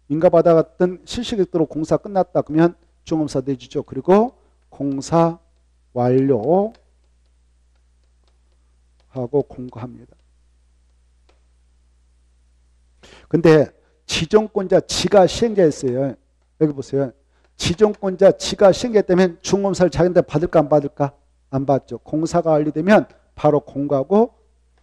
인가 받아갔던 실시격도로 공사 끝났다. 그러면 중검사 내주죠. 그리고 공사 완료하고 공고합니다. 근데 지정권자 지가 시행자였어요. 여기 보세요. 지정권자 지가 시행자였다면 중검사를 자기한테 받을까 안 받을까? 안 받죠. 공사가 완료되면 바로 공고하고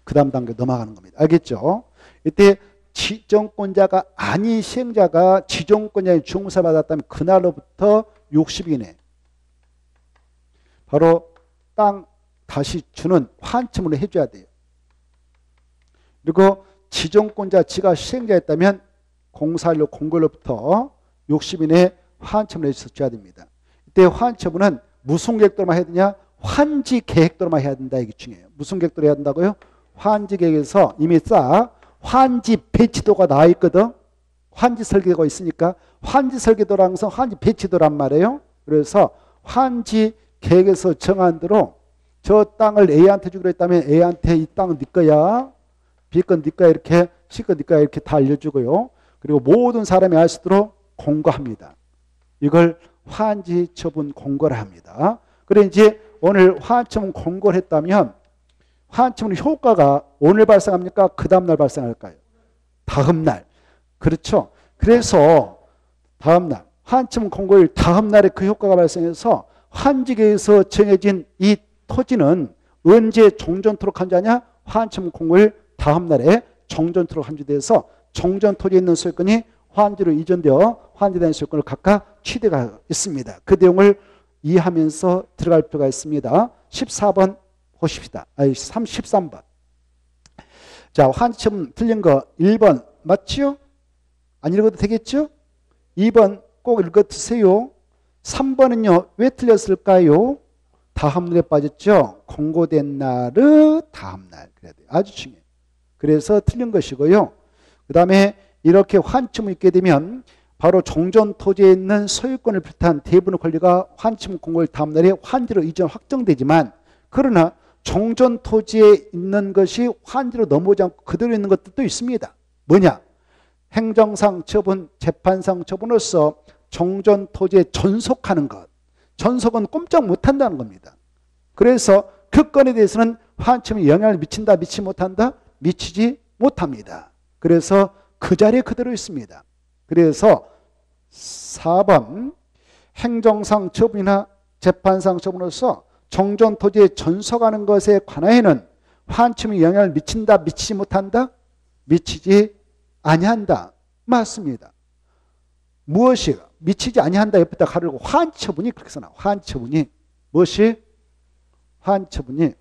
그 다음 단계 넘어가는 겁니다. 알겠죠? 이때 지정권자가 아닌 시행자가 지정권자의 중검사 받았다면 그날로부터 60일 이내 바로 땅 다시 주는 환첨을 해줘야 돼요. 그리고 지정권자 지가 시행자였다면 공사일로 공고일로부터 60일 이내 환첨을 해줘야 됩니다. 이때 환첨은 무슨 계획대로만 해야 되냐? 환지 계획대로만 해야 된다. 이게 중요해요. 무슨 계획대로 해야 된다고요? 환지 계획에서 이미 싹 환지 배치도가 나와 있거든. 환지 설계도가 있으니까 환지 설계도라는 것은 환지 배치도란 말이에요. 그래서 환지 계획에서 정한 대로 저 땅을 A한테 주기로 했다면 A한테 이 땅은 네 거야. B건 네 거야. 이렇게 C건 네 거야. 이렇게 다 알려주고요. 그리고 모든 사람이 알 수 있도록 공고합니다. 이걸 환지 처분 공고를 합니다. 그래 이제 오늘 환처분 공고를 했다면 환처분 효과가 오늘 발생합니까? 그 다음날 발생할까요? 다음날. 그렇죠. 그래서 다음날 환처분 공고일 다음날에 그 효과가 발생해서 환지계에서 정해진 이 토지는 언제 종전토록 한자냐? 환침 공고일 다음 날에 종전토록 한주돼서 종전 토지에 있는 소유권이 환지로 이전되어 환지된 소유권을 각각 취득하고 있습니다. 그 내용을 이해하면서 들어갈 필요가 있습니다. 14번 보십시다. 13번. 자, 환침 틀린 거 1번 맞지요? 안 읽어도 되겠죠? 2번 꼭 읽어두세요. 3번은요. 왜 틀렸을까요? 다음 날에 빠졌죠? 공고된 날의 다음 날. 그래야 돼요. 아주 중요해요. 그래서 틀린 것이고요. 그 다음에 이렇게 환침을 있게 되면 바로 종전 토지에 있는 소유권을 비롯한 대부분의 권리가 환침 공고일 다음 날에 환지로 이전 확정되지만, 그러나 종전 토지에 있는 것이 환지로 넘어오지 않고 그대로 있는 것들도 있습니다. 뭐냐? 행정상 처분, 재판상 처분으로서 종전 토지에 전속하는 것. 전속은 꼼짝 못한다는 겁니다. 그래서 그 건에 대해서는 환침이 영향을 미친다, 미치지 못한다? 미치지 못합니다. 그래서 그 자리에 그대로 있습니다. 그래서 4번 행정상 처분이나 재판상 처분으로서 종전 토지에 전속하는 것에 관하여는 환침이 영향을 미친다, 미치지 못한다? 미치지 아니한다. 맞습니다. 무엇이 미치지 아니한다 옆에다 가르고 환처분이 그렇게 써나. 환처분이 무엇이? 환처분이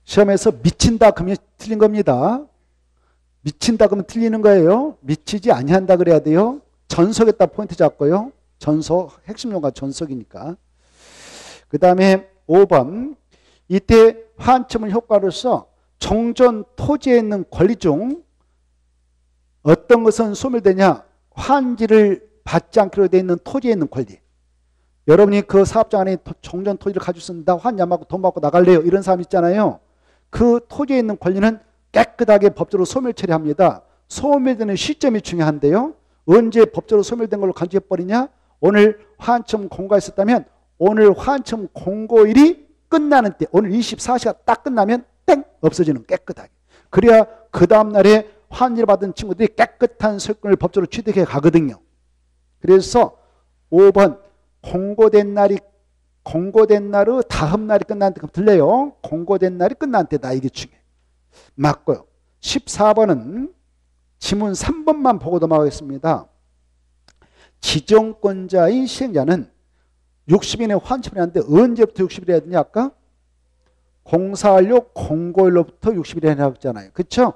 시험에서 미친다 그러면 틀린 겁니다. 미친다 그러면 틀리는 거예요. 미치지 아니한다 그래야 돼요. 전속했다 포인트 잡고요. 전속, 핵심 용어가 전속이니까. 그 다음에 5번. 이때 환처분 효과로서 종전 토지에 있는 권리 중 어떤 것은 소멸되냐? 환지를 받지 않기로 되어 있는 토지에 있는 권리. 여러분이 그 사업장 안에 종전 토지를 가지고 있습니다. 환지 안 받고 돈 받고 나갈래요. 이런 사람 있잖아요. 그 토지에 있는 권리는 깨끗하게 법적으로 소멸 처리합니다. 소멸되는 시점이 중요한데요. 언제 법적으로 소멸된 걸로 간주해버리냐? 오늘 환청 공고가 있었다면 오늘 환청 공고일이 끝나는 때, 오늘 24시간 딱 끝나면 땡! 없어지는, 깨끗하게. 그래야 그 다음날에 환지를 받은 친구들이 깨끗한 소유권을 법적으로 취득해 가거든요. 그래서 5번 공고된 날의 다음 날이 끝난 때 들려요. 공고된 날이 끝난 때다. 이게 중요해. 맞고요. 14번은 지문 3번만 보고 넘어가겠습니다. 지정권자인 시행자는 60일에 환첩을 하는데 언제부터 60일 해야 되냐 아까? 공사완료 공고일로부터 60일 해야 했잖아요. 그렇죠?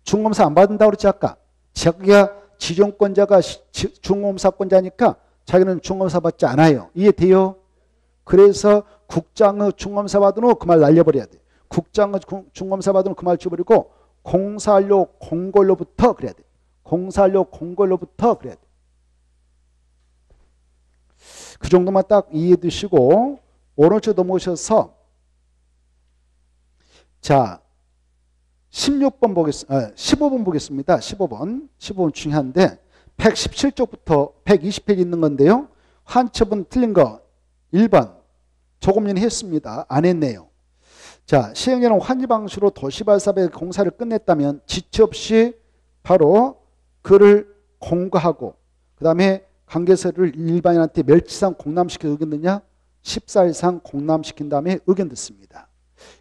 중공사 안 받는다고 그랬지 아까. 자기가 지정권자가 중공사권자니까 자기는 중공사 받지 않아요. 이해돼요? 그래서 국장의 중검사 받으면 그 말 날려버려야 돼. 국장의 중검사 받으면 그 말 지워버리고 공사완료 공고일로부터 그래야 돼. 공사완료 공고일로부터 그래야 돼. 그 정도만 딱 이해해 두시고 오른쪽 넘어오셔서 자 16번 보겠습니다. 15번 보겠습니다. 15번 중요한데 117쪽부터 120페이지 있는 건데요. 환첩은 틀린 거 1번 조금 전에 했습니다. 안 했네요. 자, 시행자는 환지방식으로 도시발사업의 공사를 끝냈다면 지체 없이 바로 그를 공고하고 그 다음에 관계서를 일반인한테 멸치상 공람시켜 의견 듣냐? 14일 이상 공람시킨 다음에 의견 듣습니다.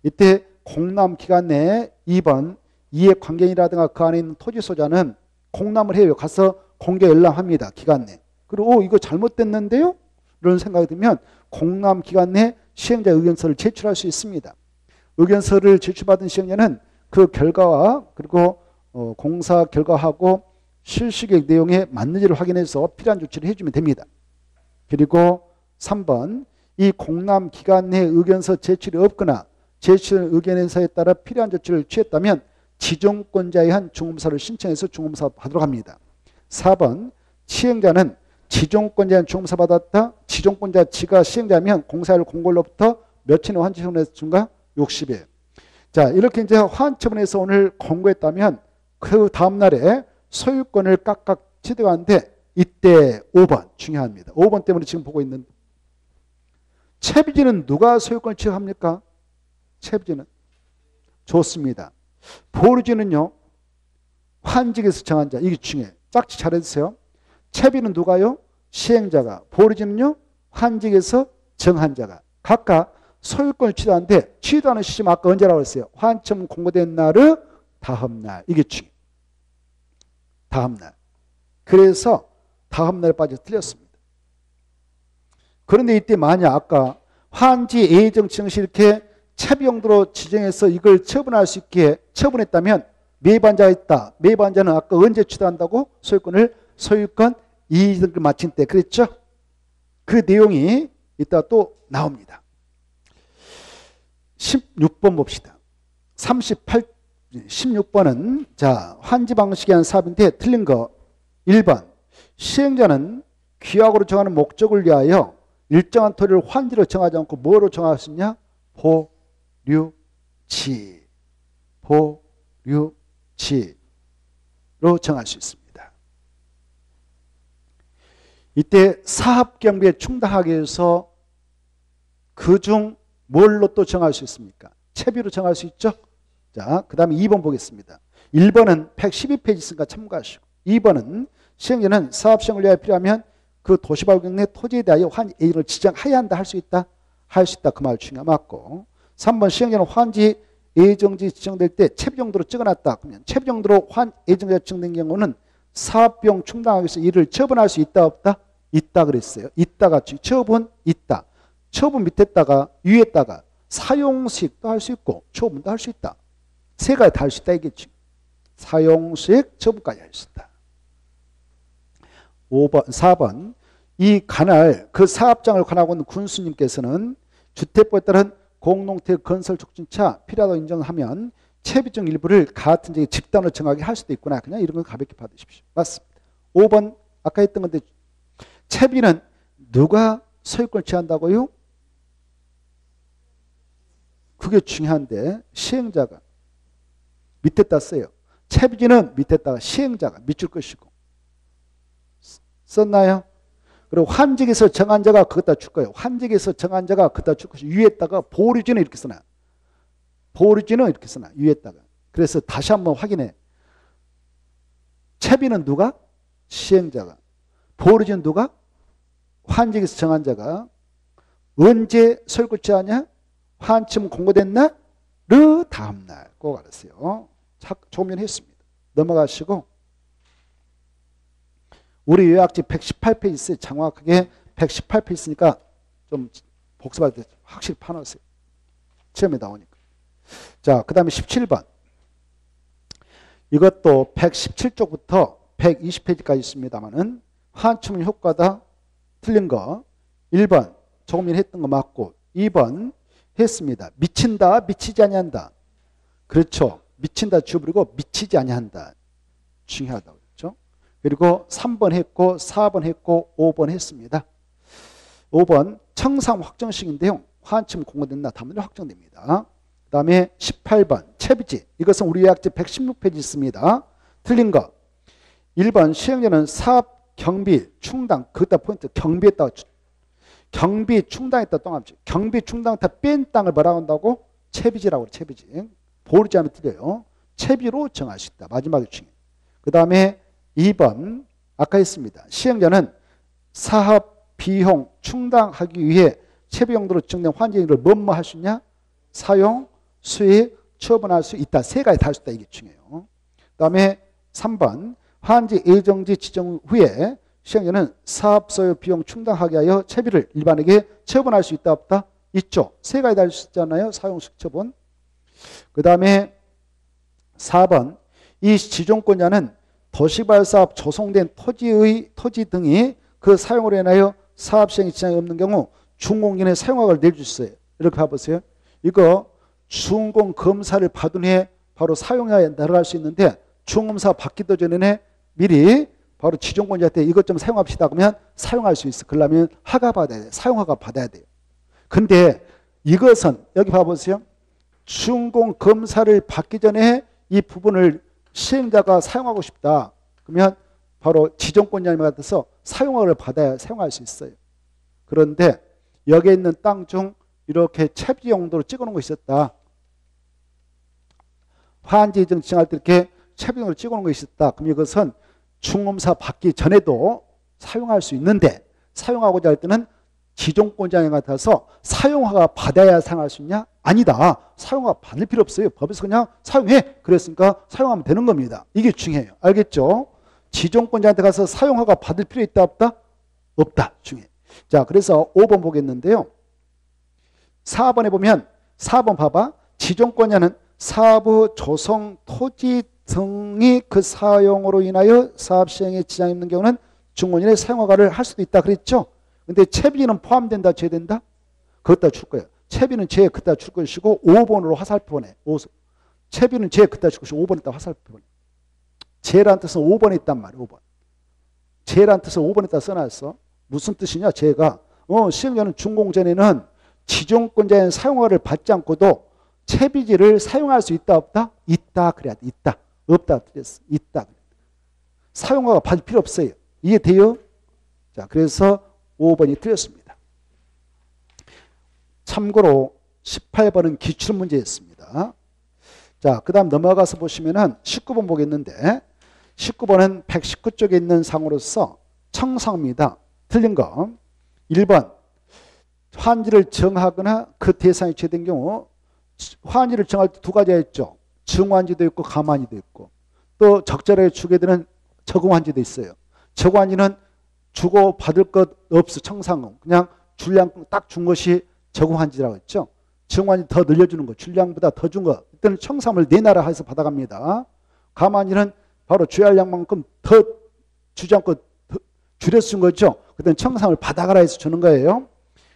이때 공람 기간 내에 2번 이해관계인이라든가 그 안에 있는 토지 소유자는 공람을 해요. 가서 공개 열람합니다. 기간 내. 그리고 이거 잘못됐는데요? 이런 생각이 들면 공람 기간 내 시행자 의견서를 제출할 수 있습니다. 의견서를 제출받은 시행자는 그 결과와 그리고 공사 결과하고 실시계획 내용에 맞는지를 확인해서 필요한 조치를 해주면 됩니다. 그리고 3번 이 공람 기간 내 의견서 제출이 없거나 제출 의견서에 따라 필요한 조치를 취했다면 지정권자에 한 중검사를 신청해서 중검사 받으러 갑니다. 4번 시행자는 지정권자에 한 중검사 받았다. 지정권자 지가 시행자면 공사일 공고일로부터 며칠 후 환처분에서 중과 60일. 자, 이렇게 이제 환처분에서 오늘 공고했다면 그 다음날에 소유권을 각각 취득하는데 이때 5번 중요합니다. 5번 때문에 지금 보고 있는 채비지는 누가 소유권을 취득합니까? 채비지는 좋습니다. 보류지는요 환직에서 정한 자. 이게 중요해요. 짝지 잘해주세요. 채비는 누가요? 시행자가, 보호리지는요 환직에서 정한자가 각각 소유권을 취득하는데 취득하는 시점 아까 언제라고 했어요? 환청 공고된 날의 다음날. 이게 중요해요. 다음날. 그래서 다음날에 빠져 틀렸습니다. 그런데 이때 만약 아까 환지 예정 지정시 이렇게 채비용도로 지정해서 이걸 처분할 수 있게 처분했다면 매입한자가 있다. 매입한자는 아까 언제 취득한다고? 소유권 이익을 마친 때. 그랬죠? 그 내용이 이따 또 나옵니다. 16번 봅시다. 16번은 자 환지 방식에 한 사업인데 틀린 거 1번 시행자는 규약으로 정하는 목적을 위하여 일정한 토리를 환지로 정하지 않고 뭐로 정할 수 있냐? 보류지. 보류지로 정할 수 있습니다. 이때 사업경비에 충당하기 위해서 그중 뭘로 또 정할 수 있습니까? 채비로 정할 수 있죠? 자, 그 다음에 2번 보겠습니다. 1번은 112페이지 있으니까 참고하시고 2번은 시행자는 사업시행을 위하여 필요하면 그 도시발경 내 토지에 대하여 환예정을 지정해야 한다. 할 수 있다? 할 수 있다. 그 말 중요한 맞고 3번 시행자는 환지 예정지 지정될 때 채비정도로 찍어놨다. 그러면 채비정도로 환예정지가 지정된 경우는 사업비용 충당하기 위해서 이를 처분할 수 있다 없다? 있다 그랬어요. 있다가 처분 있다. 처분 밑에다가 위에다가 사용수익도 할 수 있고 처분도 할 수 있다. 세 가지 다 할 수 있다 이겠지. 사용수익 처분까지 할 수 있다. 4번 이 관할 그 사업장을 관하고 있는 군수님께서는 주택법에 따른 공동택 건설 촉진차 필요하다고 인정하면 채비종 일부를 같은 지역에 집단으로 정하게 할 수도 있구나. 그냥 이런 걸 가볍게 받으십시오. 맞습니다. 5번 아까 했던 건데 채비는 누가 소유권을 취한다고요? 그게 중요한데 시행자가 밑에다 써요. 채비지는 밑에다가 시행자가 밑줄 것이고 썼나요? 그리고 환직에서 정한 자가 그것다 줄 거예요. 환직에서 정한 자가 그것다 줄 것이고 위에다가 보류지는 이렇게 써놔. 보류지는 이렇게 써놔. 위에다가. 그래서 다시 한번 확인해. 채비는 누가? 시행자가. 보류지는 누가? 환직에서 정한 자가. 언제 소유권 취하냐? 환침 공고된 날? 르 다음날. 꼭 알았어요. 조면했습니다. 넘어가시고 우리 요약지 118페이지 있어요. 정확하게 118페이지 있으니까 좀 복습할 때 확실히 파놓으세요. 시험에 나오니까. 자, 그 다음에 17번. 이것도 117쪽부터 120페이지까지 있습니다만은 환충 효과다. 틀린 거. 1번 조금 전에 했던 거 맞고 2번 했습니다. 미친다, 미치지 아니한다. 그렇죠. 미친다 주어버리고 미치지 아니한다. 중요하다고 그랬죠. 그리고 3번 했고 4번 했고 5번 했습니다. 5번 청상 확정식인데요. 환침 공고된 날 다음날 확정됩니다. 그 다음에 18번 채비지. 이것은 우리 요약지 116페이지 있습니다. 틀린 거. 1번 시행자는 사업 경비 충당. 그것다 포인트 경비했다고. 경비 충당했다 똥합지. 경비 충당했다 뺀 땅을 뭐라고 한다고? 채비지라고 그래. 채비지. 보류지 하면 틀려요. 채비로 정할 수 있다. 마지막에 중요해. 그 다음에 2번 아까 했습니다. 시행자는 사업 비용 충당하기 위해 채비 용도로 지정된 환경을 뭐뭐 할 수 있냐? 사용, 수익, 처분할 수 있다. 세 가지 다 할 수 있다. 이게 중요해요. 그 다음에 3번 환지 예정지 지정 후에 시행자는 사업 소요 비용 충당하게 하여 채비를 일반에게 처분할 수 있다 없다? 있죠. 세 가지 다 할 수 있잖아요. 사용, 수익, 처분. 그 다음에 4번 이 지정권자는 도시발사업 조성된 토지 등이 그 사용으로 인하여 사업 시행에 지장이 없는 경우 준공인의 사용허가를 내줄 수 있어요. 이렇게 봐보세요. 이거 준공 검사를 받은 후에 바로 사용하에 날아갈 수 있는데 준검사 받기도 전에 미리 바로 지정권자한테 이것 좀 사용합시다 그러면 사용할 수 있어. 그러려면 허가 받아야 돼요. 사용허가 받아야 돼요. 근데 이것은 여기 봐보세요. 준공 검사를 받기 전에 이 부분을 시행자가 사용하고 싶다. 그러면 바로 지정권자님에 같아서 사용허가를 받아야 사용할 수 있어요. 그런데 여기에 있는 땅 중 이렇게 채비 용도로 찍어놓은 거 있었다. 환지 예정 지정할 때 이렇게 채비 용도로 찍어놓은 거 있었다. 그럼 이것은 중검사 받기 전에도 사용할 수 있는데 사용하고자 할 때는 지정권자에 같아서 사용허가 받아야 사용할 수 있냐? 아니다. 사용허가 받을 필요 없어요. 법에서 그냥 사용해. 그랬으니까 사용하면 되는 겁니다. 이게 중요해요. 알겠죠? 지정권자한테 가서 사용허가 받을 필요 있다 없다? 없다. 중요해. 자, 그래서 5번 보겠는데요. 4번에 보면 4번 봐봐. 지정권자는 사부, 조성, 토지 등이 그 사용으로 인하여 사업 시행에 지장이 있는 경우는 중원인의 사용허가를 할 수도 있다 그랬죠? 근데 채비는 포함된다, 제된다? 그것다 줄 거예요. 채비는 제 그따 줄 것이고 5번으로 화살표 보내. 채비는 제 그따 줄 것이고 5번에다 화살표 보내. 제란 뜻은 5번에 있단 말이에요. 5번. 제란 뜻은 5번에다 써놨어. 무슨 뜻이냐? 제가 시행자는 준공전에는 지정권자의 사용허가를 받지 않고도 채비지를 사용할 수 있다 없다? 있다 그래야 돼. 있다. 없다 틀렸어. 있다. 사용허가 받을 필요 없어요. 이해돼요? 자, 그래서 5번이 틀렸습니다. 참고로 18번은 기출문제였습니다. 자, 그 다음 넘어가서 보시면은 19번 보겠는데 19번은 119쪽에 있는 상으로서 청상입니다. 틀린 거 1번 환지를 정하거나 그 대상이 제된 경우 환지를 정할 때 두 가지가 있죠. 증환지도 있고 감환지도 있고 또 적절하게 주게 되는 적응환지도 있어요. 적응환지는 주고 받을 것 없어. 청상은 그냥 줄량 딱 준 것이 적응환지라고 했죠. 증환지 더 늘려주는 거, 줄량보다 더 준 거. 이때는 청산을 내놔라 해서 받아갑니다. 감환지는 바로 줘야 할 양만큼 더 주지 않고 줄여준 거죠. 그때는 청산을 받아가라 해서 주는 거예요.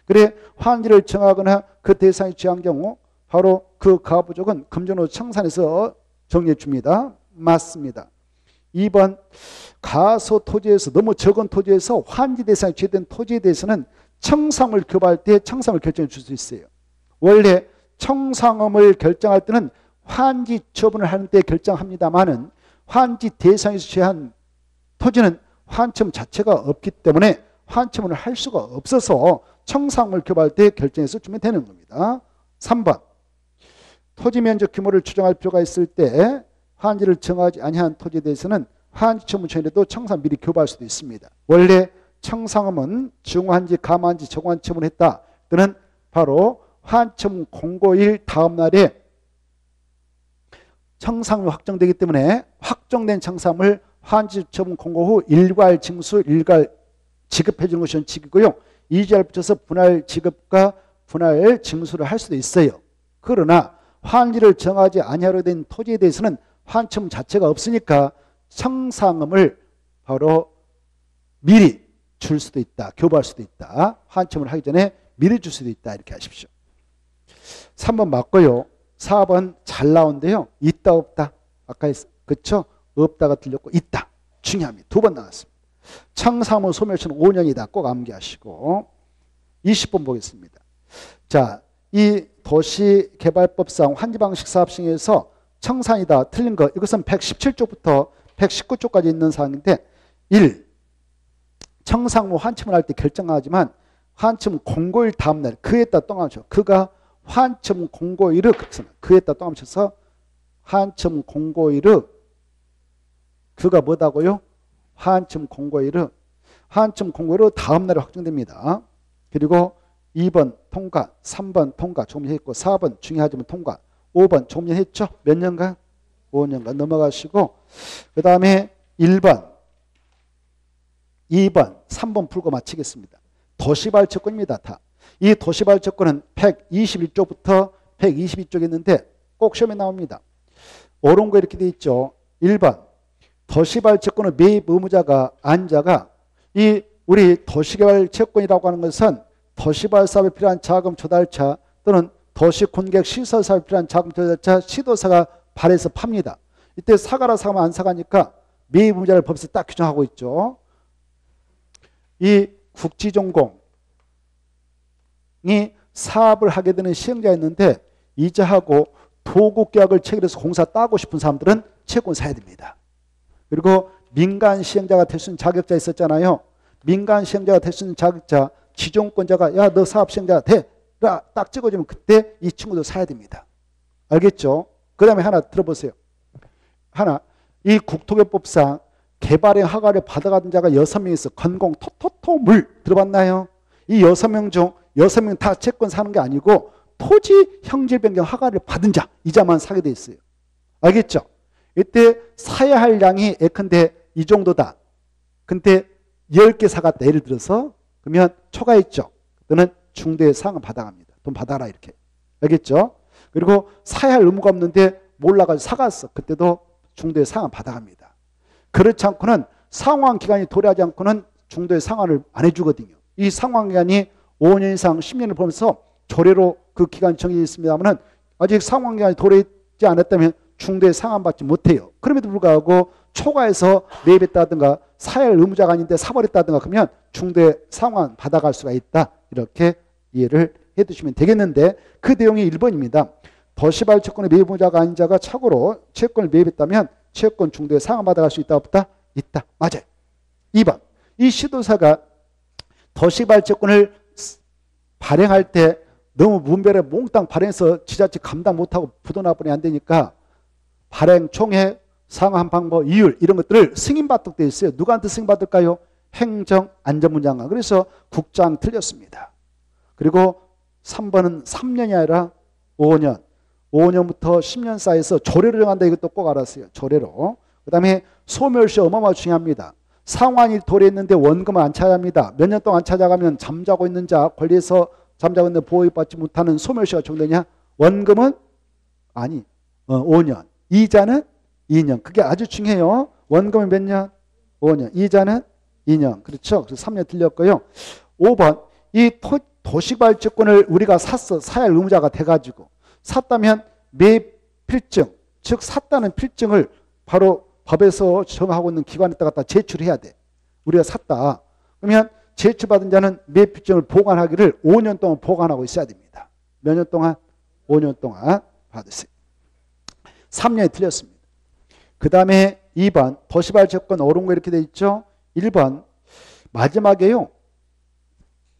그래 환지를 정하거나 그 대상이 취한 경우 바로 그 가부족은 금전으로 청산해서 정리해 줍니다. 맞습니다. 2번 가소 토지에서 너무 적은 토지에서 환지 대상이 취된 토지에 대해서는 청상을 교부할 때 청상을 결정해 줄 수 있어요. 원래 청상음을 결정할 때는 환지 처분을 하는 때 결정합니다만은 환지 대상에서 취한 토지는 환처분 자체가 없기 때문에 환처분을 할 수가 없어서 청상을 교부할 때 결정해서 주면 되는 겁니다. 3번 토지 면적 규모를 추정할 필요가 있을 때 환지를 정하지 아니한 토지에 대해서는 환지처분청이라도 청산 미리 교부할 수도 있습니다. 원래 청상음은 중환지, 감환지, 적환처분을 했다. 또는 바로 환처분 공고일 다음 날에 청상이 확정되기 때문에 확정된 청산을 환지처분 공고 후 일괄 징수, 일괄 지급해 주는 것이 원칙이고요. 이자를 붙여서 분할 지급과 분할 징수를 할 수도 있어요. 그러나 환지를 정하지 아니하려 된 토지에 대해서는 환처분 자체가 없으니까 청상음을 바로 미리 줄 수도 있다. 교부할 수도 있다. 환처분을 하기 전에 미리 줄 수도 있다. 이렇게 하십시오. 3번 맞고요. 4번 잘 나온데요. 있다 없다. 아까 그쵸? 없다가 틀렸고 있다. 중요합니다. 2번 나왔습니다. 청상무 소멸시는 5년이다. 꼭 암기하시고 20번 보겠습니다. 자, 이 도시개발법상 환지방식 사업시행에서 청산이다. 틀린 거. 이것은 117쪽부터 119쪽까지 있는 사항인데 1. 청상무 환첨을 할 때 결정하지만 환첨 공고일 다음날 그에 따라 또 감쳐. 그가 환첨 공고일을 그에 따라 또 감쳐서 환첨 공고일을 그가 뭐다고요? 환첨 공고일을 다음날에 확정됩니다. 그리고 2번 통과, 3번 통과 조금 전에 했고 4번 중요하지만 통과, 5번 조금 전에 했죠? 몇 년간? 5년간 넘어가시고 그 다음에 1번, 2번, 3번 풀고 마치겠습니다. 도시발전권입니다. 다. 이 도시발전권은 121쪽부터 122쪽 있는데 꼭 시험에 나옵니다. 옳은 거 이렇게 돼 있죠. 1번 도시발전권의 매입 의무자가 안자가 이 우리 도시개발채권이라고 하는 것은 도시발 사업에 필요한 자금 조달차 또는 도시콘객 시설 사업에 필요한 자금 조달차 시도사가 발해서 팝니다. 이때 사가라 사가면 안 사가니까 매입 의무자를 법에서 딱 규정하고 있죠. 이 국지전공이 사업을 하게 되는 시행자였는데 이자하고 도급계약을 체결해서 공사 따고 싶은 사람들은 채권 사야 됩니다. 그리고 민간 시행자가 될 수 있는 자격자 있었잖아요. 민간 시행자가 될 수 있는 자격자 지정권자가 야 너 사업 시행자 돼 딱 찍어주면 그때 이 친구도 사야 됩니다. 알겠죠? 그 다음에 하나 들어보세요. 하나 이 국토개법상 개발행 허가를 받아가던 자가 6명 있어. 건공 토토토물 들어봤나요? 이 6명 중 6명 다 채권 사는 게 아니고 토지 형질 변경 허가를 받은 자, 이 자만 사게 돼 있어요. 알겠죠? 이때 사야 할 양이 예컨대 이 정도다. 근데 10개 사갔다. 예를 들어서 그러면 초과했죠. 또는 중도의 상환 받아갑니다. 돈 받아라 이렇게. 알겠죠? 그리고 사야 할 의무가 없는데 몰라가지고 사갔어. 그때도 중도의 상환 받아갑니다. 그렇지 않고는 상환 기간이 도래하지 않고는 중도의 상환을 안 해주거든요. 이 상환 기간이 5년 이상 10년을 보면서 조례로 그 기간이 정해져 있습니다만 아직 상환 기간이 도래하지 않았다면 중도의 상환받지 못해요. 그럼에도 불구하고 초과해서 매입했다든가 사야 할 의무자가 아닌데 사버렸다든가 그러면 중도의 상환 받아갈 수가 있다. 이렇게 이해를 해두시면 되겠는데 그 내용이 1번입니다. 더시발 채권의 매입의무자가 아닌 자가 착오로 채권을 매입했다면 채권 중도에 상환받아갈 수 있다 없다? 있다. 맞아요. 2번 이 시도사가 더시발 채권을 발행할 때 너무 문별에 몽땅 발행해서 지자체 감당 못하고 부도나분이 안 되니까 발행 총회 상환 방법 이율 이런 것들을 승인받도록 되어 있어요. 누구한테 승인받을까요? 행정안전부장관. 그래서 국장 틀렸습니다. 그리고 3번은 3년이 아니라 5년. 5년부터 10년 사이에서 조례로 정한다. 이것도 꼭 알았어요. 조례로. 그 다음에 소멸시 어마어마하게 중요합니다. 상환이 도래했는데 원금을 안 찾아갑니다. 몇 년 동안 안 찾아가면 잠자고 있는 자, 권리에서 잠자고 있는데 보호받지 못하는 소멸시가 적용되냐? 원금은? 아니, 5년. 이자는 2년. 그게 아주 중요해요. 원금은 몇 년? 5년. 이자는 2년. 그렇죠? 그래서 3년 틀렸고요. 5번. 이 도시발채권을 우리가 샀어. 사야 할 의무자가 돼가지고. 샀다면 매입 필증, 즉 샀다는 필증을 바로 법에서 정하고 있는 기관에다 갖다 제출해야 돼. 우리가 샀다. 그러면 제출받은 자는 매입 필증을 보관하기를 5년 동안 보관하고 있어야 됩니다. 몇 년 동안? 5년 동안 받으세요. 3년이 틀렸습니다. 그 다음에 2번 도시발채권 옳은 거 이렇게 돼 있죠. 1번 마지막에요.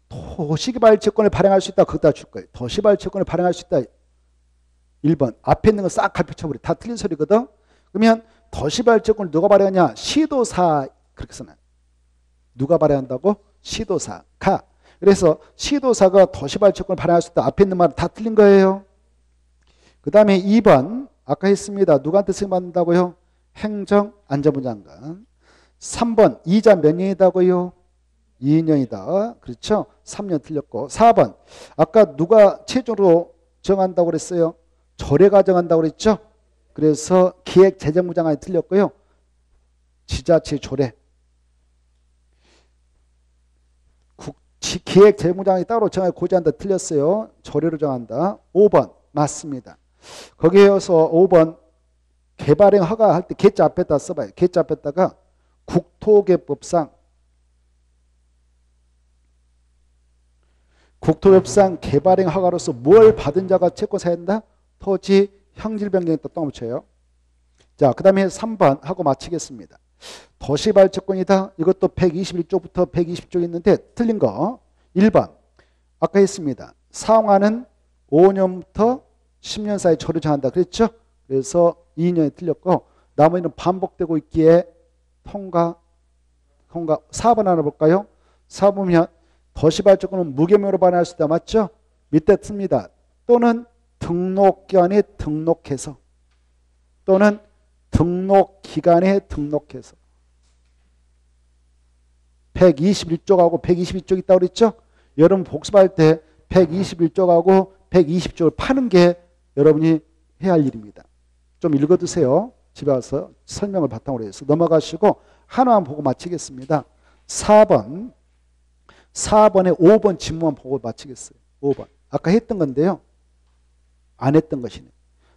도시개발채권을 발행할 수 있다. 그거다 줄 거예요. 도시개발채권을 발행할 수 있다. 1번 앞에 있는 거 싹 갈피쳐버려. 다 틀린 소리거든. 그러면 도시개발채권을 누가 발행하냐? 시도사. 그렇게 써놔요. 누가 발행한다고? 시도사가. 그래서 시도사가 도시개발채권을 발행할 수 있다. 앞에 있는 말은 다 틀린 거예요. 그 다음에 2번 아까 했습니다. 누구한테 승인받는다고요? 행정안전부장관. 3번 이자 몇 년이다고요? 2년이다. 그렇죠? 3년 틀렸고. 4번 아까 누가 최종으로 정한다고 그랬어요? 조례가 정한다고 그랬죠? 그래서 기획재정부장관이 틀렸고요. 지자체 조례. 기획재정부장관이 따로 정하고 고지한다. 틀렸어요. 조례로 정한다. 5번 맞습니다. 거기에서 5번 개발행 허가할 때 개자 앞에다 써봐요. 개자 앞에다가 국토개법상 개발행 허가로서 뭘 받은 자가 채권 사야 된다? 토지 형질 변경에 또 붙여요. 자, 그 다음에 3번 하고 마치겠습니다. 도시발채권이다. 이것도 121쪽부터 120쪽 있는데 틀린 거. 1번 아까 했습니다. 상환은 5년부터 10년 사이 조례 정한다. 그랬죠? 그래서 2년이 틀렸고 나머지는 반복되고 있기에 통과. 4번 하나 볼까요? 4번이면 도시발채권은 무개명으로 발행할 수 있다. 맞죠? 밑에 씁니다. 또는 등록기관에 등록해서 또는 등록기관에 등록해서 121쪽하고 122쪽 있다고 그랬죠? 여러분 복습할 때 121쪽하고 120쪽을 파는 게 여러분이 해야 할 일입니다. 좀 읽어두세요. 집에 와서 설명을 바탕으로 해서 넘어가시고 하나만 보고 마치겠습니다. 4번에 5번 질문만 보고 마치겠어요. 5번. 아까 했던 건데요. 안 했던 것이네.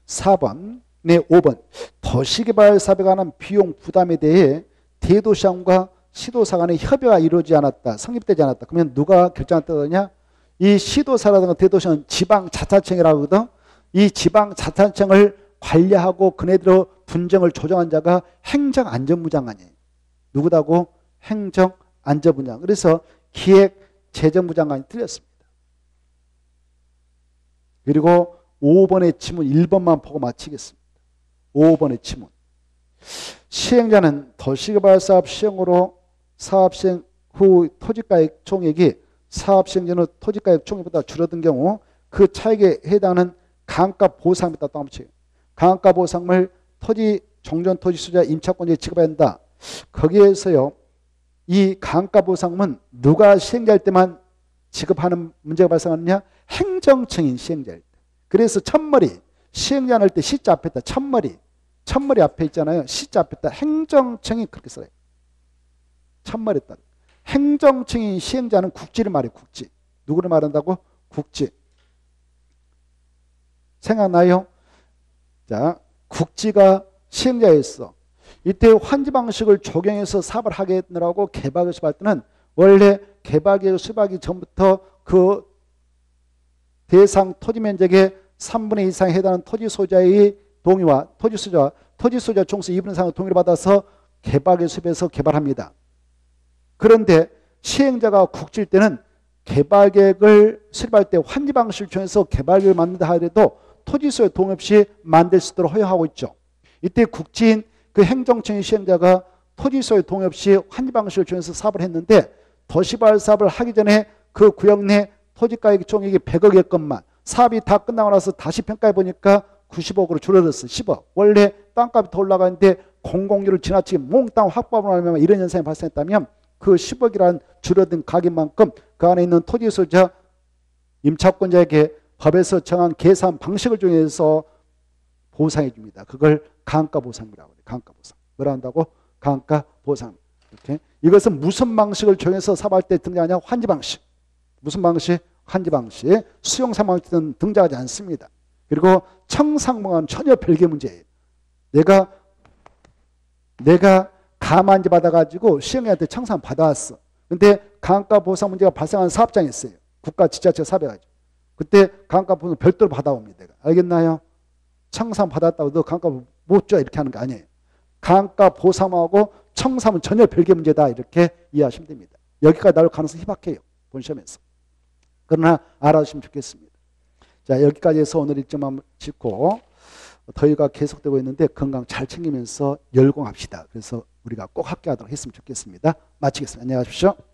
4번. 네, 5번. 도시개발 사업에 관한 비용 부담에 대해 대도시장과 시도사 간의 협의가 이루어지지 않았다. 성립되지 않았다. 그러면 누가 결정했다느냐? 이 시도사라든가 대도시는 지방자치청이라고 하거든. 이 지방자치청을 관리하고 그네들의 분쟁을 조정한 자가 행정안전부장관이에요. 누구다고? 행정안전부장. 그래서 기획재정부장관이 틀렸습니다. 그리고 5번의 지문 1번만 보고 마치겠습니다. 5번의 지문. 시행자는 도시개발 사업 시행으로 사업 시행 후 토지가액 총액이 사업 시행 전의 토지가액 총액보다 줄어든 경우 그 차액에 해당하는 강가 보상입니다. 강가 보상을 토지 종전 토지 소유자 임차권자에 지급해야 한다. 거기에서요, 이 강가 보상은 누가 시행자일 때만 지급하는 문제가 발생하느냐? 행정청인 시행자일 때. 그래서 첫머리 시행자 할 때 시자 앞에다 첫머리 앞에 있잖아요. 시자 앞에다 행정청이 그렇게 써요. 첫머리 따. 행정청인 시행자는 국지를 말해요. 국지. 누구를 말한다고? 국지. 생각나요? 자, 국지가 시행자였어. 이때 환지 방식을 적용해서 사업을 하겠느라고 개발을 수립할 때는 원래 개발계획 수립하기 전부터 그 대상 토지 면적의 3분의 2 이상에 해당하는 토지 소유자의 동의와 토지 소유자 총수 2분의 3의 동의를 받아서 개발계획 수립해서 개발합니다. 그런데 시행자가 국지일 때는 개발계획을 수립할 때 환지 방식을 통해서 개발계획을 만든다 하더라도 토지 소유 동의 없이 만들 수 있도록 허용하고 있죠. 이때 국지인 그 행정청의 시행자가 토지 소유 동의 없이 환지 방식을 통해서 사업을 했는데 도시개발 사업을 하기 전에 그 구역 내 토지가액 총액이 100억이었건만 사업이 다 끝나고 나서 다시 평가해 보니까 90억으로 줄어들었어. 10억. 원래 땅값이 더 올라가는데 공공률을 지나치게 몽땅 확보하고 나면 이런 현상이 발생했다면 그 10억이라는 줄어든 가격만큼 그 안에 있는 토지 소유자 임차권자에게 법에서 정한 계산 방식을 통해서 보상해 줍니다. 그걸 강가 보상이라고 해요. 강가 보상. 뭐라 한다고? 강가 보상. 이렇게. 이것은 무슨 방식을 정해서 사업할 때 등장하냐? 환지 방식. 무슨 방식? 환지 방식. 수용사 방식은 등장하지 않습니다. 그리고 청상방은 전혀 별개 문제예요. 내가 가만지 받아가지고 시행자한테 청상 받아왔어. 근데 강가 보상 문제가 발생한 사업장이 있어요. 국가 지자체 사업해가지고. 그때 강가 보상 별도로 받아옵니다. 내가. 알겠나요? 청산 받았다고 너 강가 못 줘 이렇게 하는 거 아니에요. 강가 보상하고 청산은 전혀 별개 문제다 이렇게 이해하시면 됩니다. 여기까지 나올 가능성이 희박해요. 본 시험에서. 그러나 알아주시면 좋겠습니다. 자, 여기까지 해서 오늘 일정만 짚고 더위가 계속되고 있는데 건강 잘 챙기면서 열공합시다. 그래서 우리가 꼭 함께하도록 했으면 좋겠습니다. 마치겠습니다. 안녕히 가십시오.